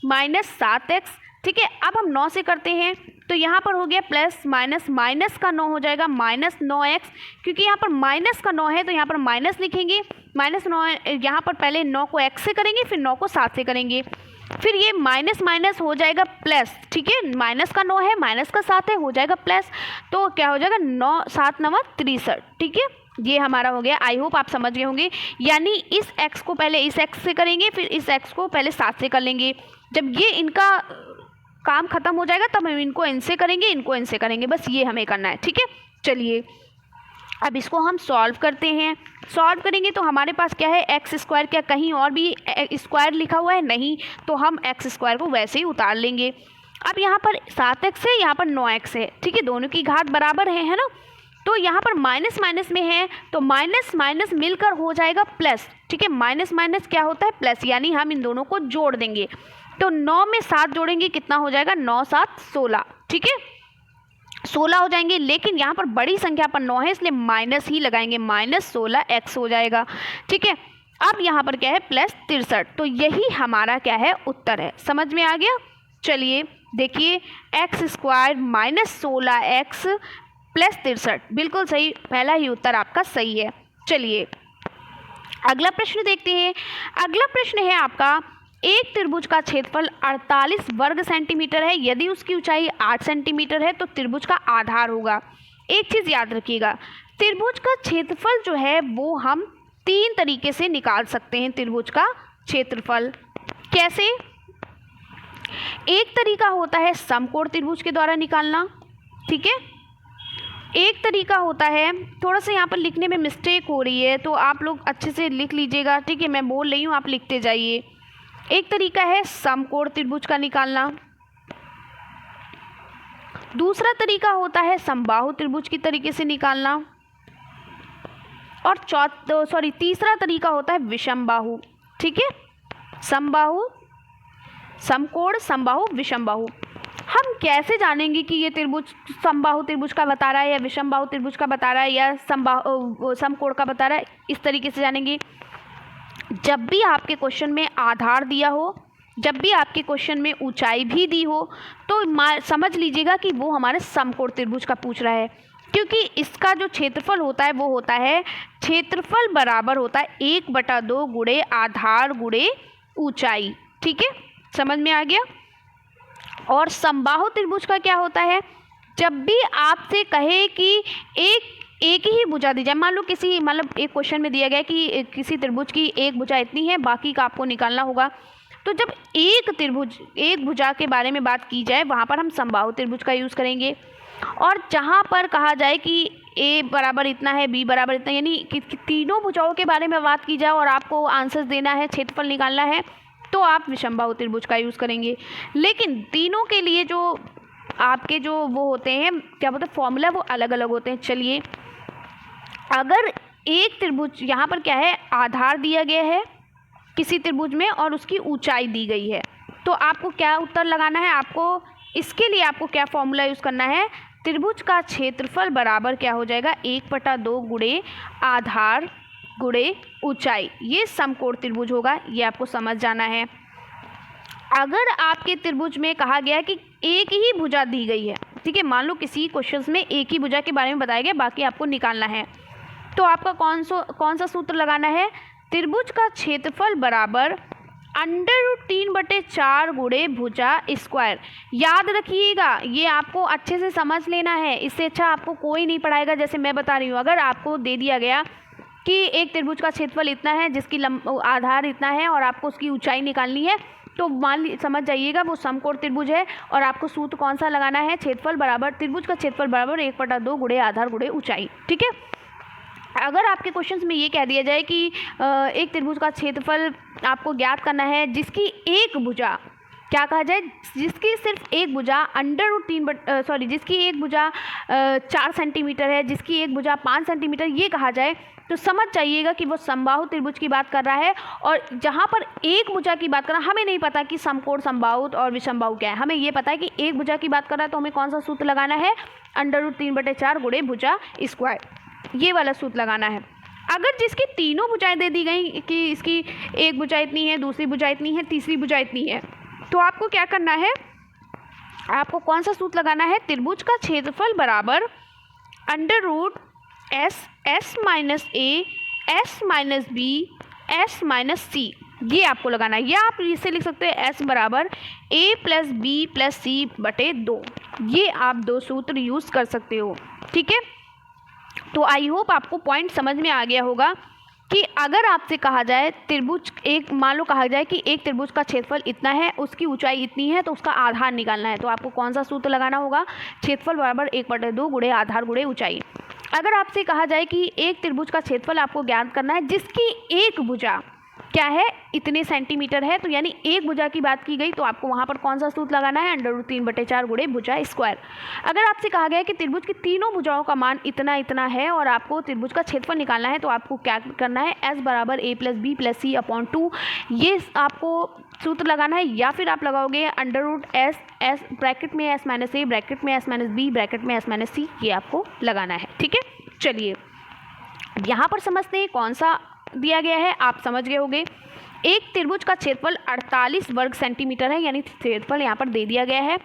-7x, ठीक है। अब हम 9 से करते हैं तो यहाँ पर हो गया प्लस माइनस, माइनस का 9 हो जाएगा -9x, क्योंकि यहाँ पर माइनस का 9 है तो यहाँ पर माइनस लिखेंगे। -9 यहाँ पर पहले 9 को x से करेंगे, फिर 9 को 7 से करेंगे, फिर ये माइनस माइनस हो जाएगा प्लस, ठीक है। माइनस का 9 है, माइनस का 7 है, हो जाएगा प्लस। तो क्या हो जाएगा, 9 7 9 63, ठीक है। ये हमारा हो गया। आई होप आप समझ गए होंगे। यानी इस x को पहले इस x से करेंगे, फिर इस x को पहले 7 से कर लेंगे। जब ये इनका काम खत्म हो जाएगा तब हम इनको इनसे करेंगे, इनको इनसे करेंगे, बस ये हमें करना है, ठीक है। चलिए अब इसको हम सॉल्व करते हैं। सॉल्व करेंगे तो हमारे पास क्या है, x²। क्या कहीं और भी स्क्वायर लिखा हुआ है, नहीं, तो हम x² को वैसे ही उतार लेंगे। अब यहाँ पर 7x है, यहाँ पर 9x है, ठीक है, दोनों की घात बराबर है ना। तो यहाँ पर माइनस माइनस में है तो माइनस माइनस मिलकर हो जाएगा प्लस, ठीक है। माइनस माइनस क्या होता है, प्लस, यानी हम इन दोनों को जोड़ देंगे। तो 9 में 7 जोड़ेंगे, कितना हो जाएगा, 9 7 16, ठीक है, 16 हो जाएंगे। लेकिन यहाँ पर बड़ी संख्या पर 9 है इसलिए माइनस ही लगाएंगे, -16x हो जाएगा, ठीक है। अब यहाँ पर क्या है, +63। तो यही हमारा क्या है, उत्तर है। समझ में आ गया। चलिए देखिए, x² -16x +63, बिल्कुल सही, पहला ही उत्तर आपका सही है। चलिए अगला प्रश्न देखते हैं। अगला प्रश्न है आपका, एक त्रिभुज का क्षेत्रफल 48 वर्ग सेंटीमीटर है। यदि उसकी ऊंचाई 8 सेंटीमीटर है तो त्रिभुज का आधार होगा। एक चीज़ याद रखिएगा, त्रिभुज का क्षेत्रफल जो है वो हम 3 तरीके से निकाल सकते हैं। त्रिभुज का क्षेत्रफल कैसे, एक तरीका होता है समकोण त्रिभुज के द्वारा निकालना, ठीक है। एक तरीका होता है, थोड़ा सा यहाँ पर लिखने में मिस्टेक हो रही है तो आप लोग अच्छे से लिख लीजिएगा, ठीक है, मैं बोल रही हूँ आप लिखते जाइए। एक तरीका है समकोण त्रिभुज का निकालना, दूसरा तरीका होता है समबाहु त्रिभुज की तरीके से निकालना, और तीसरा तरीका होता है विषमबाहु, ठीक है। समबाहु, समकोण, समबाहु, विषमबाहु। हम कैसे जानेंगे कि ये त्रिभुज समबाहु त्रिभुज का बता रहा है या विषमबाहु त्रिभुज का बता रहा है या समकोण का बता रहा है? इस तरीके से जानेंगे, जब भी आपके क्वेश्चन में आधार दिया हो, जब भी आपके क्वेश्चन में ऊंचाई भी दी हो, तो समझ लीजिएगा कि वो हमारे समकोण त्रिभुज का पूछ रहा है, क्योंकि इसका जो क्षेत्रफल होता है वो होता है, क्षेत्रफल बराबर होता है 1/2 गुणे आधार गुणे ऊंचाई। ठीक है, समझ में आ गया। और समबाहु त्रिभुज का क्या होता है, जब भी आपसे कहे कि एक ही भुजा दी जाए, मान लो किसी मतलब एक क्वेश्चन में दिया गया कि किसी त्रिभुज की एक भुजा इतनी है, बाकी का आपको निकालना होगा, तो जब एक भुजा के बारे में बात की जाए वहाँ पर हम समबाहु त्रिभुज का यूज़ करेंगे। और जहाँ पर कहा जाए कि ए बराबर इतना है, बी बराबर इतना, यानी कि तीनों भुजाओं के बारे में बात की जाए और आपको आंसर्स देना है, क्षेत्रफल निकालना है, तो आप विषमबाहु त्रिभुज का यूज़ करेंगे। लेकिन तीनों के लिए जो आपके जो वो होते हैं, क्या बोलते हैं, फॉर्मूला, वो अलग अलग होते हैं। चलिए, अगर एक त्रिभुज, यहाँ पर क्या है, आधार दिया गया है किसी त्रिभुज में और उसकी ऊंचाई दी गई है, तो आपको क्या उत्तर लगाना है, आपको इसके लिए आपको क्या फॉर्मूला यूज़ करना है, त्रिभुज का क्षेत्रफल बराबर क्या हो जाएगा, 1/2 गुणे आधार गुणे ऊंचाई। ये समकोण त्रिभुज होगा, ये आपको समझ जाना है। अगर आपके त्रिभुज में कहा गया कि एक ही भुजा दी गई है, ठीक है, मान लो किसी क्वेश्चन में एक ही भुजा के बारे में बताया गया, बाकी आपको निकालना है, तो आपका कौन सा सूत्र लगाना है, त्रिभुज का क्षेत्रफल बराबर √3/4 गुणे भुजा स्क्वायर। याद रखिएगा, ये आपको अच्छे से समझ लेना है, इससे अच्छा आपको कोई नहीं पढ़ाएगा। जैसे मैं बता रही हूँ, अगर आपको दे दिया गया कि एक त्रिभुज का क्षेत्रफल इतना है, जिसकी आधार इतना है और आपको उसकी ऊंचाई निकालनी है, तो समझ जाइएगा वो समकोण त्रिभुज है और आपको सूत्र कौन सा लगाना है, क्षेत्रफल बराबर, त्रिभुज का क्षेत्रफल बराबर 1/2 गुणे आधार गुणे ऊंचाई। ठीक है, अगर आपके क्वेश्चंस में ये कह दिया जाए कि एक त्रिभुज का क्षेत्रफल आपको ज्ञात करना है जिसकी एक भुजा, क्या कहा जाए, जिसकी सिर्फ एक भुजा जिसकी एक भुजा 4 सेंटीमीटर है, जिसकी एक भुजा 5 सेंटीमीटर, ये कहा जाए, तो समझ जाइएगा कि वो समबाहु त्रिभुज की बात कर रहा है। और जहाँ पर एक भुजा की बात कर रहा है, हमें नहीं पता कि समकोण, समबाहु और विषमबाहु क्या है, हमें ये पता है कि एक भुजा की बात कर रहा है, तो हमें कौन सा सूत्र लगाना है, √3/4 गुणे भुजा स्क्वायर, ये वाला सूत्र लगाना है। अगर जिसकी तीनों भुजाएं दे दी गई कि इसकी एक भुजा इतनी है, दूसरी भुजा इतनी है, तीसरी भुजा इतनी है, तो आपको क्या करना है, आपको कौन सा सूत्र लगाना है, त्रिभुज का क्षेत्रफल बराबर √(S-A)(S-B)(S-C), ये आपको लगाना है। या आप इसे लिख सकते हैं S बराबर A + B + C/2, ये आप दो सूत्र यूज़ कर सकते हो। ठीक है, तो आई होप आपको पॉइंट समझ में आ गया होगा कि अगर आपसे कहा जाए त्रिभुज, एक मान लो कहा जाए कि एक त्रिभुज का क्षेत्रफल इतना है, उसकी ऊंचाई इतनी है, तो उसका आधार निकालना है, तो आपको कौन सा सूत्र लगाना होगा, क्षेत्रफल बराबर 1/2 गुणे आधार गुणे ऊंचाई। अगर आपसे कहा जाए कि एक त्रिभुज का क्षेत्रफल आपको ज्ञात करना है जिसकी एक भुजा क्या है, इतने सेंटीमीटर है, तो यानी एक भुजा की बात की गई, तो आपको वहाँ पर कौन सा सूत्र लगाना है, √3/4 गुणे भुजा स्क्वायर। अगर आपसे कहा गया है कि त्रिभुज की तीनों भुजाओं का मान इतना इतना है और आपको त्रिभुज का क्षेत्रफल निकालना है, तो आपको क्या करना है, S बराबर A + B + C/2, ये आपको सूत्र लगाना है। या फिर आप लगाओगे √S ब्रैकेट में S - A ब्रैकेट में S - B ब्रैकेट में S - C, ये आपको लगाना है। ठीक है, चलिए यहाँ पर समझते हैं कौन सा दिया गया है, आप समझ गए होंगे। एक त्रिभुज का क्षेत्रफल 48 वर्ग सेंटीमीटर है, यानी क्षेत्रफल यहाँ पर दे दिया गया है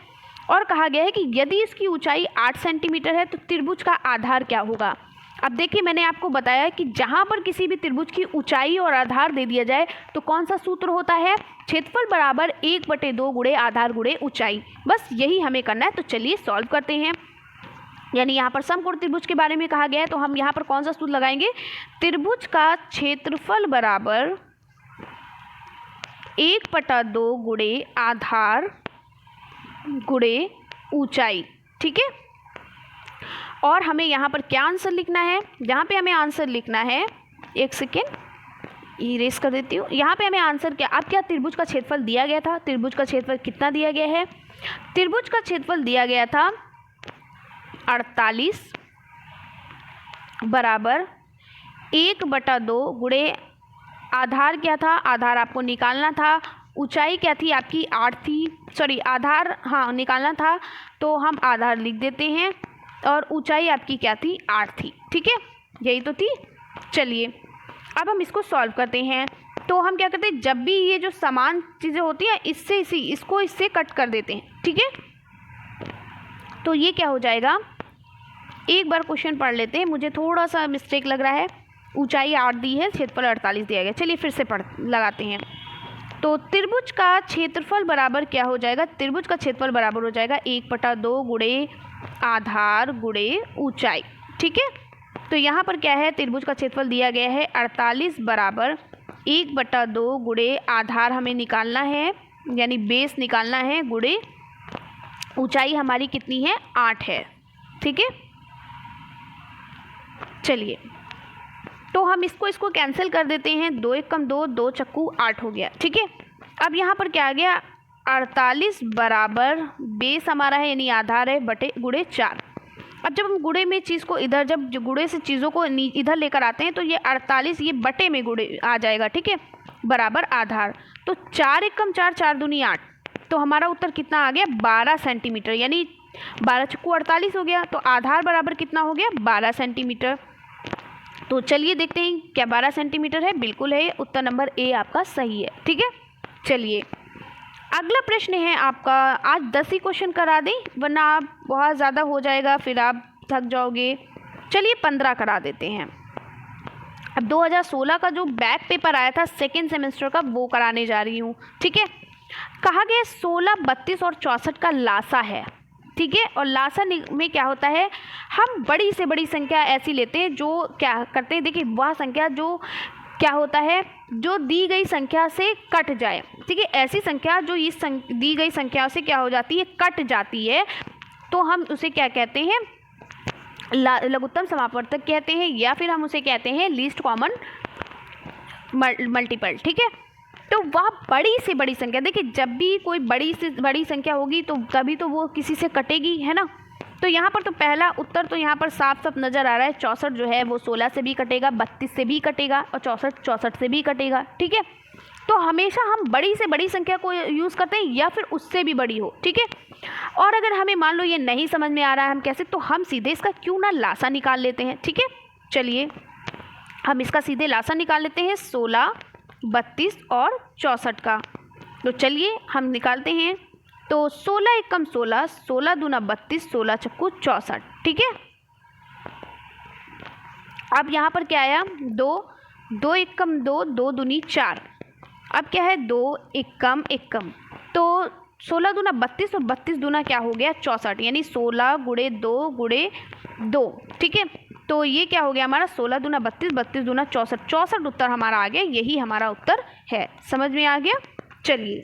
और कहा गया है कि यदि इसकी ऊंचाई 8 सेंटीमीटर है तो त्रिभुज का आधार क्या होगा। अब देखिए, मैंने आपको बताया कि जहाँ पर किसी भी त्रिभुज की ऊंचाई और आधार दे दिया जाए तो कौन सा सूत्र होता है, क्षेत्रफल बराबर 1/2 गुणे आधार गुणे ऊंचाई। बस यही हमें करना है। तो चलिए सॉल्व करते हैं। यानी यहाँ पर समकोण त्रिभुज के बारे में कहा गया है, तो हम यहाँ पर कौन सा सूत्र लगाएंगे, त्रिभुज का क्षेत्रफल बराबर 1/2 गुणे आधार गुणे ऊंचाई। ठीक है, और हमें यहाँ पर क्या आंसर लिखना है, यहाँ पे हमें आंसर लिखना है, एक सेकेंड इरेज कर देती हूँ। यहाँ पे हमें आंसर क्या, अब क्या त्रिभुज का क्षेत्रफल दिया गया था, त्रिभुज का क्षेत्रफल कितना दिया गया है, त्रिभुज का क्षेत्रफल दिया गया था 48 बराबर 1/2 गुणे आधार क्या था, आधार आपको निकालना था ऊंचाई क्या थी आपकी 8 थी, सॉरी आधार हाँ निकालना था तो हम आधार लिख देते हैं और ऊंचाई आपकी क्या थी 8 थी। ठीक है, यही तो थी। चलिए अब हम इसको सॉल्व करते हैं। तो हम क्या करते हैं, जब भी ये जो समान चीज़ें होती हैं इससे कट कर देते हैं। ठीक है, तो ये क्या हो जाएगा, एक बार क्वेश्चन पढ़ लेते हैं, मुझे थोड़ा सा मिस्टेक लग रहा है। ऊंचाई 8 दी है, क्षेत्रफल 48 दिया गया। चलिए फिर से लगाते हैं। तो त्रिभुज का क्षेत्रफल बराबर क्या हो जाएगा, त्रिभुज का क्षेत्रफल बराबर हो जाएगा 1/2 गुणे आधार गुणे ऊंचाई। ठीक है, तो यहाँ पर क्या है, त्रिभुज का क्षेत्रफल दिया गया है 48 बराबर 1/2 गुणे आधार हमें निकालना है, यानी बेस निकालना है, गुणे ऊंचाई हमारी कितनी है 8 है। ठीक है, चलिए तो हम इसको कैंसिल कर देते हैं। 2 1 कम 2, 2 चक्कू 8 हो गया। ठीक है, अब यहाँ पर क्या आ गया, 48 बराबर बेस हमारा है यानी आधार है बटे गुणे 4। अब जब हम गुणे में चीज़ को इधर, जब गुणे से चीज़ों को इधर लेकर आते हैं तो ये 48 ये बटे में गुणे आ जाएगा। ठीक है, बराबर आधार। तो 4 1 कम 4, 4 दूनी 8, तो हमारा उत्तर कितना आ गया 12 सेंटीमीटर, यानी 12 चक्कू 48 हो गया। तो आधार बराबर कितना हो गया 12 सेंटीमीटर। तो चलिए देखते हैं क्या 12 सेंटीमीटर है, बिल्कुल है, उत्तर नंबर ए आपका सही है। ठीक है, चलिए अगला प्रश्न है आपका, आज 10 ही क्वेश्चन करा दें वरना आप बहुत ज़्यादा हो जाएगा, फिर आप थक जाओगे। चलिए 15 करा देते हैं। अब 2016 का जो बैक पेपर आया था सेकेंड सेमेस्टर का वो कराने जा रही हूँ। ठीक है, कहा गया 16, 32 और 64 का लासा है। ठीक है, और लासा में क्या होता है, हम बड़ी से बड़ी संख्या ऐसी लेते हैं जो क्या करते हैं, देखिए वह संख्या जो क्या होता है, जो दी गई संख्या से कट जाए। ठीक है, ऐसी संख्या जो इस दी गई संख्या से क्या हो जाती है, कट जाती है, तो हम उसे क्या कहते हैं, लघुत्तम समापवर्तक कहते हैं, या फिर हम उसे कहते हैं लीस्ट कॉमन मल्टीपल। ठीक है, तो वह बड़ी से बड़ी संख्या, देखिए जब भी कोई बड़ी से बड़ी संख्या होगी तो तभी तो वो किसी से कटेगी, है ना। तो यहाँ पर तो पहला उत्तर तो यहाँ पर साफ साफ नज़र आ रहा है, 64 जो है वो 16 से भी कटेगा, 32 से भी कटेगा और 64 से भी कटेगा। ठीक है, तो हमेशा हम बड़ी से बड़ी संख्या को यूज़ करते हैं या फिर उससे भी बड़ी हो। ठीक है, और अगर हमें मान लो ये नहीं समझ में आ रहा है हम कैसे, तो हम सीधे इसका क्यों ना लासा निकाल लेते हैं। ठीक है, चलिए हम इसका सीधे लासा निकाल लेते हैं 16, 32 और 64 का। तो चलिए हम निकालते हैं। तो 16 1 कम 16, 16 दूना 32, 16 चक्कू 64। ठीक है, अब यहाँ पर क्या आया, 2 2 1 कम 2, 2 दूनी 4। अब क्या है 2 1 कम 1 कम, तो 16 दूना 32 और 32 दूना क्या हो गया 64, यानी 16 गुणे 2 गुणे 2। ठीक है, तो ये क्या हो गया हमारा 16 दूना 32, 32 दूना 64, 64 उत्तर हमारा आ गया, यही हमारा उत्तर है। समझ में आ गया। चलिए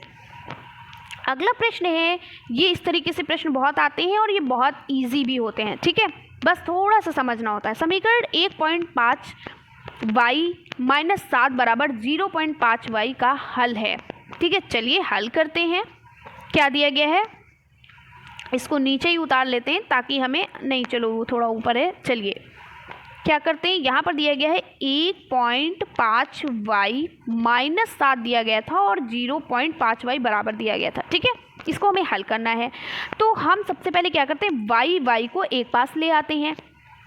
अगला प्रश्न है, ये इस तरीके से प्रश्न बहुत आते हैं और ये बहुत इजी भी होते हैं। ठीक है, बस थोड़ा सा समझना होता है। समीकरण 1.5 y - 7 बराबर 0.5 y का हल है। ठीक है, चलिए हल करते हैं। क्या दिया गया है, इसको नीचे ही उतार लेते हैं ताकि हमें, नहीं चलो वो थोड़ा ऊपर है, चलिए क्या करते हैं, यहाँ पर दिया गया है 1.5 y - 7 दिया गया था और 0.5 y बराबर दिया गया था। ठीक है, इसको हमें हल करना है। तो हम सबसे पहले क्या करते हैं, y को एक पास ले आते हैं,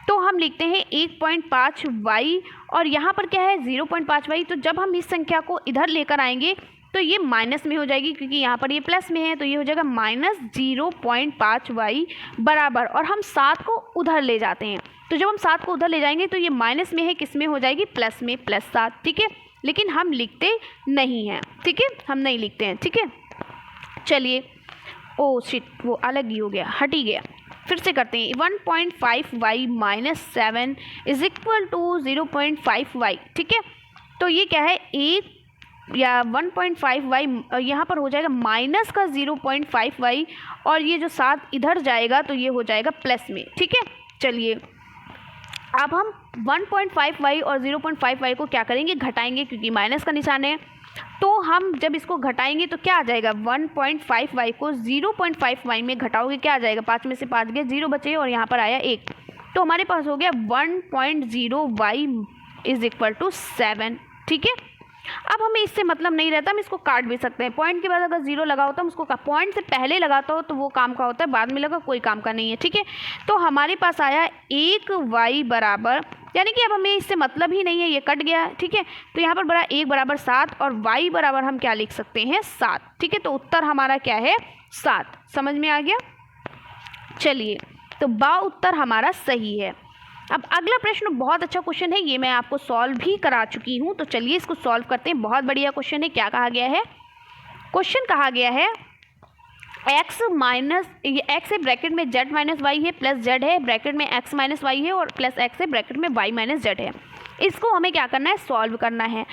तो हम लिखते हैं 1.5 y और यहाँ पर क्या है 0.5 y। तो जब हम इस संख्या को इधर लेकर आएंगे तो ये माइनस में हो जाएगी, क्योंकि यहाँ पर ये प्लस में है, तो ये हो जाएगा -0.5 y बराबर, और हम 7 को उधर ले जाते हैं। तो जब हम 7 को उधर ले जाएंगे तो ये माइनस में है, किस में हो जाएगी, प्लस में, +7। ठीक है, लेकिन हम लिखते नहीं हैं। ठीक है, हम नहीं लिखते हैं। ठीक है, चलिए, ओ शिट, वो अलग ही हो गया, हट ही गया। फिर से करते हैं, 1.5 y - 7 is equal to 0.5 y। ठीक है, तो ये क्या है, 1 या 1.5 y यहाँ पर हो जाएगा माइनस का 0.5 y, और ये जो 7 इधर जाएगा तो ये हो जाएगा प्लस में। ठीक है, चलिए अब हम 1.5 y और 0.5 y को क्या करेंगे, घटाएंगे, क्योंकि माइनस का निशान है। तो हम जब इसको घटाएंगे तो क्या आ जाएगा, 1.5 y को 0.5 y में घटाओगे क्या आ जाएगा, 5 में से 5 गए, 0 बचे और यहाँ पर आया 1, तो हमारे पास हो गया 1.0 y इज इक्वल टू 7। ठीक है, अब हमें इससे मतलब नहीं रहता, हम इसको काट भी सकते हैं। पॉइंट के बाद अगर 0 लगा होता है, हम उसको पॉइंट से पहले लगाता हो तो वो काम का होता है, बाद में लगा कोई काम का नहीं है, ठीक है। तो हमारे पास आया 1y बराबर, यानी कि अब हमें इससे मतलब ही नहीं है, ये कट गया, ठीक है। तो यहाँ पर बड़ा 1 बराबर 7 और y बराबर हम क्या लिख सकते हैं 7, ठीक है। तो उत्तर हमारा क्या है 7, समझ में आ गया। चलिए, तो बा उत्तर हमारा सही है। अब अगला प्रश्न बहुत अच्छा क्वेश्चन है, ये मैं आपको सॉल्व भी करा चुकी हूँ, तो चलिए इसको सॉल्व करते हैं। बहुत बढ़िया क्वेश्चन है। क्या कहा गया है, क्वेश्चन कहा गया है x माइनस, ये x है ब्रैकेट में z माइनस वाई है, प्लस z है ब्रैकेट में x माइनस वाई है, और प्लस x है ब्रैकेट में y माइनस z है। इसको हमें क्या करना है, सॉल्व करना है।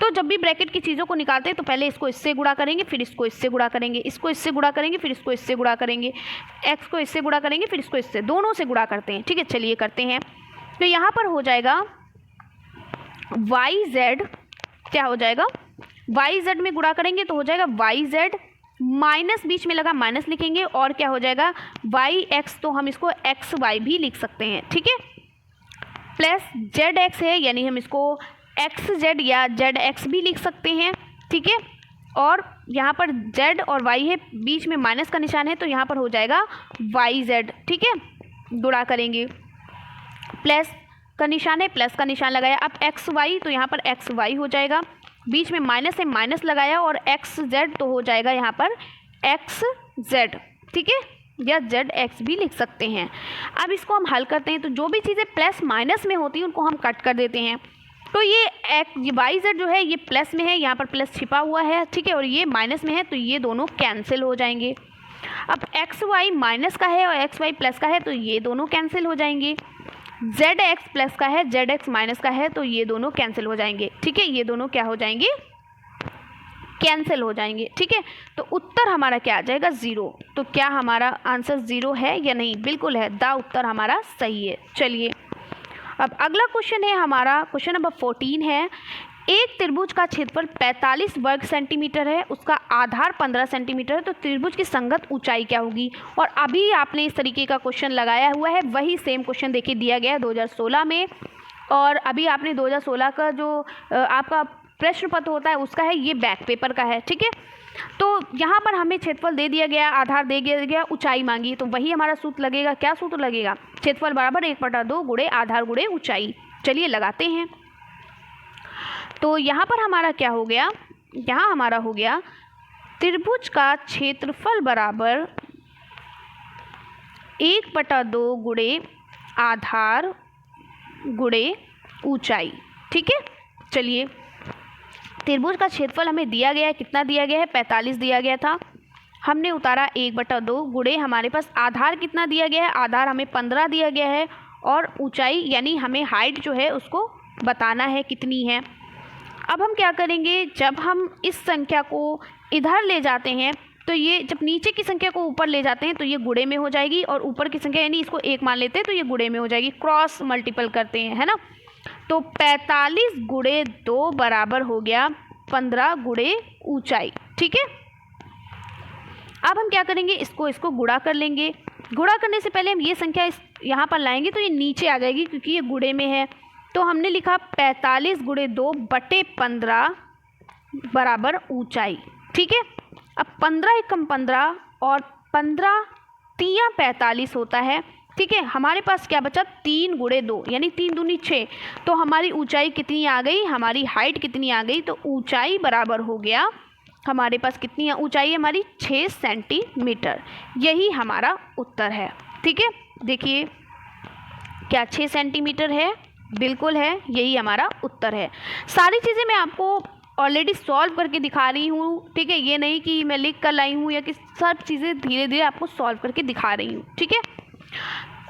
तो जब भी ब्रैकेट की चीज़ों को निकालते हैं तो पहले इसको इससे गुणा करेंगे, फिर इसको इससे गुणा करेंगे, इसको इससे गुणा करेंगे, फिर इसको इससे गुणा करेंगे, x को इससे गुणा करेंगे, फिर इसको इससे, दोनों से गुणा करते हैं, ठीक है। चलिए करते हैं। तो यहाँ पर हो जाएगा yz, क्या हो जाएगा, yz में गुणा करेंगे तो हो जाएगा yz, माइनस बीच में लगा माइनस लिखेंगे, और क्या हो जाएगा yx, तो हम इसको xy भी लिख सकते हैं, ठीक है। प्लस zx है, यानी हम इसको xz या zx भी लिख सकते हैं, ठीक है। और यहाँ पर z और y है, बीच में माइनस का निशान है, तो यहाँ पर हो जाएगा yz, ठीक है। गुणा करेंगे, प्लस का निशान है, प्लस का निशान लगाया, अब xy, तो यहाँ पर xy हो जाएगा, बीच में माइनस है, माइनस लगाया, और xz, तो हो जाएगा यहाँ पर xz, ठीक है, या zx भी लिख सकते हैं। अब इसको हम हल करते हैं, तो जो भी चीज़ें प्लस माइनस में होती हैं उनको हम कट कर देते हैं। तो ये yz जो है ये प्लस में है, यहाँ पर प्लस छिपा हुआ है, ठीक है, और ये माइनस में है, तो ये दोनों कैंसिल हो जाएंगे। अब xy माइनस का है और xy प्लस का है, तो ये दोनों कैंसिल हो जाएंगे। zx प्लस का है, zx माइनस का है, तो ये दोनों कैंसिल हो जाएंगे, ठीक है। ये दोनों क्या हो जाएंगे, कैंसिल हो जाएंगे, ठीक है। तो उत्तर हमारा क्या आ जाएगा 0। तो क्या हमारा आंसर 0 है या नहीं, बिल्कुल है, द उत्तर हमारा सही है। चलिए, अब अगला क्वेश्चन है हमारा, क्वेश्चन नंबर 14 है। एक त्रिभुज का क्षेत्रफल 45 वर्ग सेंटीमीटर है, उसका आधार 15 सेंटीमीटर है, तो त्रिभुज की संगत ऊंचाई क्या होगी। और अभी आपने इस तरीके का क्वेश्चन लगाया हुआ है, वही सेम क्वेश्चन देखिए दिया गया है 2016 में, और अभी आपने 2016 का जो आपका प्रश्न पत्र होता है उसका है, ये बैक पेपर का है, ठीक है। तो यहाँ पर हमें क्षेत्रफल दे दिया गया, आधार दे दिया गया, ऊंचाई मांगी, तो वही हमारा सूत्र लगेगा। क्या सूत्र लगेगा, क्षेत्रफल बराबर 1/2 गुणे आधार गुणे ऊंचाई। चलिए लगाते हैं। तो यहाँ पर हमारा क्या हो गया, यहाँ हमारा हो गया त्रिभुज का क्षेत्रफल बराबर 1/2 गुणे आधार गुणे ऊंचाई, ठीक है। चलिए, त्रिभुज का क्षेत्रफल हमें दिया गया है, कितना दिया गया है 45 दिया गया था, हमने उतारा 1/2 गुणे हमारे पास आधार कितना दिया गया है, आधार हमें 15 दिया गया है, और ऊंचाई यानी हमें हाइट जो है उसको बताना है कितनी है। अब हम क्या करेंगे, जब हम इस संख्या को इधर ले जाते हैं तो ये, जब नीचे की संख्या को ऊपर ले जाते हैं तो ये गुणे में हो जाएगी, और ऊपर की संख्या यानी इसको 1 मान लेते हैं तो ये गुणे में हो जाएगी, क्रॉस मल्टीपल करते हैं, है ना। तो 45 गुणे 2 बराबर हो गया 15 गुणे ऊंचाई, ठीक है। अब हम क्या करेंगे, इसको गुणा कर लेंगे। गुणा करने से पहले हम ये संख्या यहाँ पर लाएंगे तो ये नीचे आ जाएगी क्योंकि ये गुणे में है। तो हमने लिखा 45 गुणे 2 बटे 15 बराबर ऊंचाई, ठीक है। अब 15 एकम 15 और 15 तिया 45 होता है, ठीक है। हमारे पास क्या बचा 3 गुणे 2 यानी 3 दूनी 6, तो हमारी ऊंचाई कितनी आ गई, हमारी हाइट कितनी आ गई, तो ऊंचाई बराबर हो गया हमारे पास कितनी है, ऊंचाई हमारी 6 सेंटीमीटर। यही हमारा उत्तर है, ठीक है। देखिए क्या 6 सेंटीमीटर है, बिल्कुल है, यही हमारा उत्तर है। सारी चीज़ें मैं आपको ऑलरेडी सॉल्व करके दिखा रही हूँ, ठीक है। ये नहीं कि मैं लिख कर लाई हूँ या कि सब चीज़ें धीरे धीरे आपको सॉल्व करके दिखा रही हूँ, ठीक है।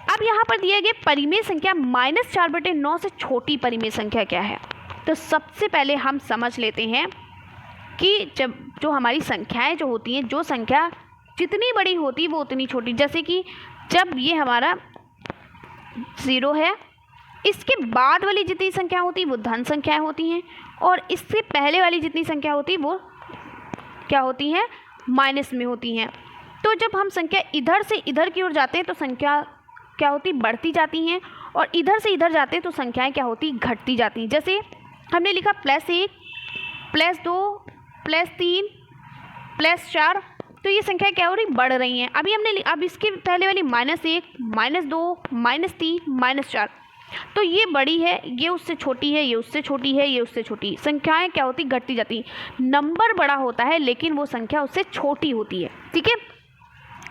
अब यहाँ पर दिए गए परिमेय संख्या -4/9 से छोटी परिमेय संख्या क्या है। तो सबसे पहले हम समझ लेते हैं कि जब जो हमारी संख्याएं जो होती हैं, जो संख्या जितनी बड़ी होती है वो उतनी छोटी, जैसे कि जब ये हमारा 0 है, इसके बाद वाली जितनी संख्या होती है वो धन संख्याएं होती हैं, और इससे पहले वाली जितनी संख्या होती है वो क्या होती हैं, माइनस में होती हैं। तो जब हम संख्या इधर से इधर की ओर जाते हैं तो संख्या क्या होती, बढ़ती जाती हैं, और इधर से इधर जाते हैं तो संख्याएं क्या होती, घटती जाती हैं। जैसे हमने लिखा +1 +2 +3 +4, तो ये संख्या क्या हो रही, बढ़ रही हैं। अब इसके पहले वाली -1 -2 -3 -4, तो ये बड़ी है, ये उससे छोटी है, ये उससे छोटी है, ये उससे छोटी। संख्याएं क्या होती, घटती जाती। नंबर बड़ा होता है लेकिन वो संख्या उससे छोटी होती है, ठीक है।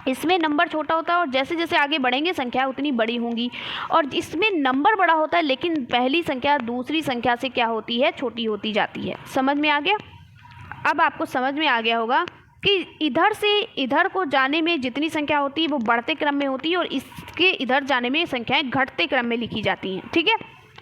इसमें नंबर छोटा होता है और जैसे जैसे आगे बढ़ेंगे संख्या उतनी बड़ी होंगी, और इसमें नंबर बड़ा होता है लेकिन पहली संख्या दूसरी संख्या से क्या होती है, छोटी होती जाती है। समझ में आ गया। अब आपको समझ में आ गया होगा कि इधर से इधर को जाने में जितनी संख्या होती है वो बढ़ते क्रम में होती है और इसके इधर जाने में संख्याएं घटते क्रम में लिखी जाती हैं, ठीक है।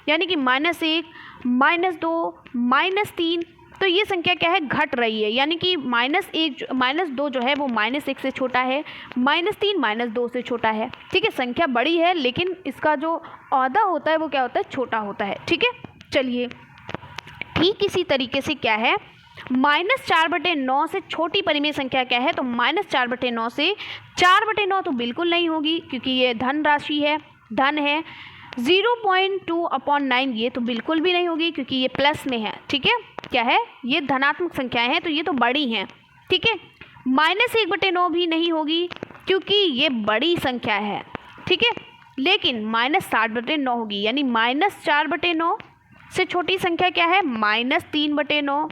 यानी कि -1 -2 -3, तो ये संख्या क्या है, घट रही है। यानी कि -2 जो है वो -1 से छोटा है, -3 -2 से छोटा है, ठीक है। संख्या बड़ी है लेकिन इसका जो औहदा होता है वो क्या होता है, छोटा होता है, ठीक है। चलिए, ठीक इसी तरीके से क्या है, -4/9 से छोटी परिमेय संख्या क्या है, तो -4/9 से 4/9 तो बिल्कुल नहीं होगी क्योंकि ये धन राशि है, धन है। 0.2/9 ये तो बिल्कुल भी नहीं होगी क्योंकि ये प्लस में है, ठीक है। क्या है, ये धनात्मक संख्याएं हैं तो ये तो बड़ी हैं, ठीक है। -1/9 भी नहीं होगी क्योंकि ये बड़ी संख्या है, ठीक है। लेकिन -7/9 होगी, यानी -4/9 से छोटी संख्या क्या है, -3/9,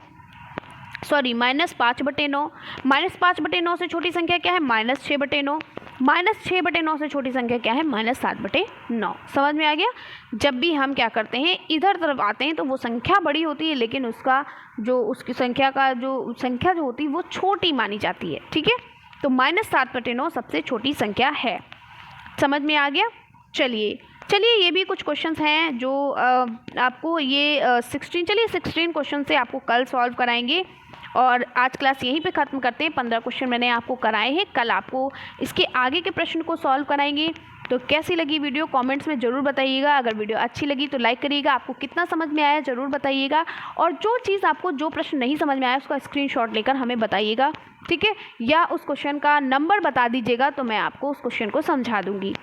सॉरी -5/9, -5/9 से छोटी संख्या क्या है, -6/9, -6/9 से छोटी संख्या क्या है, -7/9। समझ में आ गया। जब भी हम क्या करते हैं, इधर तरफ आते हैं तो वो संख्या बड़ी होती है लेकिन उसकी संख्या जो होती है वो छोटी मानी जाती है, ठीक है। तो -7/9 सबसे छोटी संख्या है। समझ में आ गया। चलिए ये भी कुछ क्वेश्चंस हैं जो आपको ये 16 क्वेश्चन से आपको कल सॉल्व कराएंगे और आज क्लास यहीं पे ख़त्म करते हैं। 15 क्वेश्चन मैंने आपको कराए हैं, कल आपको इसके आगे के प्रश्न को सॉल्व कराएंगे। तो कैसी लगी वीडियो कमेंट्स में ज़रूर बताइएगा। अगर वीडियो अच्छी लगी तो लाइक करिएगा, आपको कितना समझ में आया ज़रूर बताइएगा, और जो प्रश्न नहीं समझ में आया उसका स्क्रीनशॉट लेकर हमें बताइएगा, ठीक है। या उस क्वेश्चन का नंबर बता दीजिएगा तो मैं आपको उस क्वेश्चन को समझा दूँगी।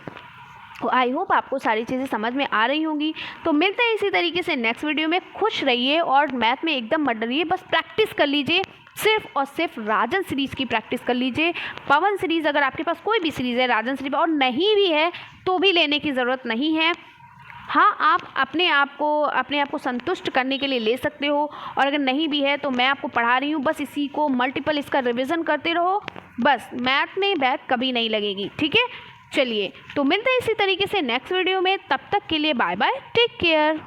तो आई होप आपको सारी चीज़ें समझ में आ रही होंगी। तो मिलते हैं इसी तरीके से नेक्स्ट वीडियो में। खुश रहिए और मैथ में एकदम मत डरिए, बस प्रैक्टिस कर लीजिए, सिर्फ और सिर्फ राजन सीरीज़ की प्रैक्टिस कर लीजिए। पवन सीरीज़ अगर आपके पास कोई भी सीरीज़ है राजन सीरीज़ और नहीं भी है तो भी लेने की ज़रूरत नहीं है। हाँ, आप अपने आप को संतुष्ट करने के लिए ले सकते हो, और अगर नहीं भी है तो मैं आपको पढ़ा रही हूँ, बस इसी को मल्टीपल इसका रिवीजन करते रहो, बस मैथ में बैक कभी नहीं लगेगी, ठीक है। चलिए, तो मिलते हैं इसी तरीके से नेक्स्ट वीडियो में। तब तक के लिए बाय बाय, टेक केयर।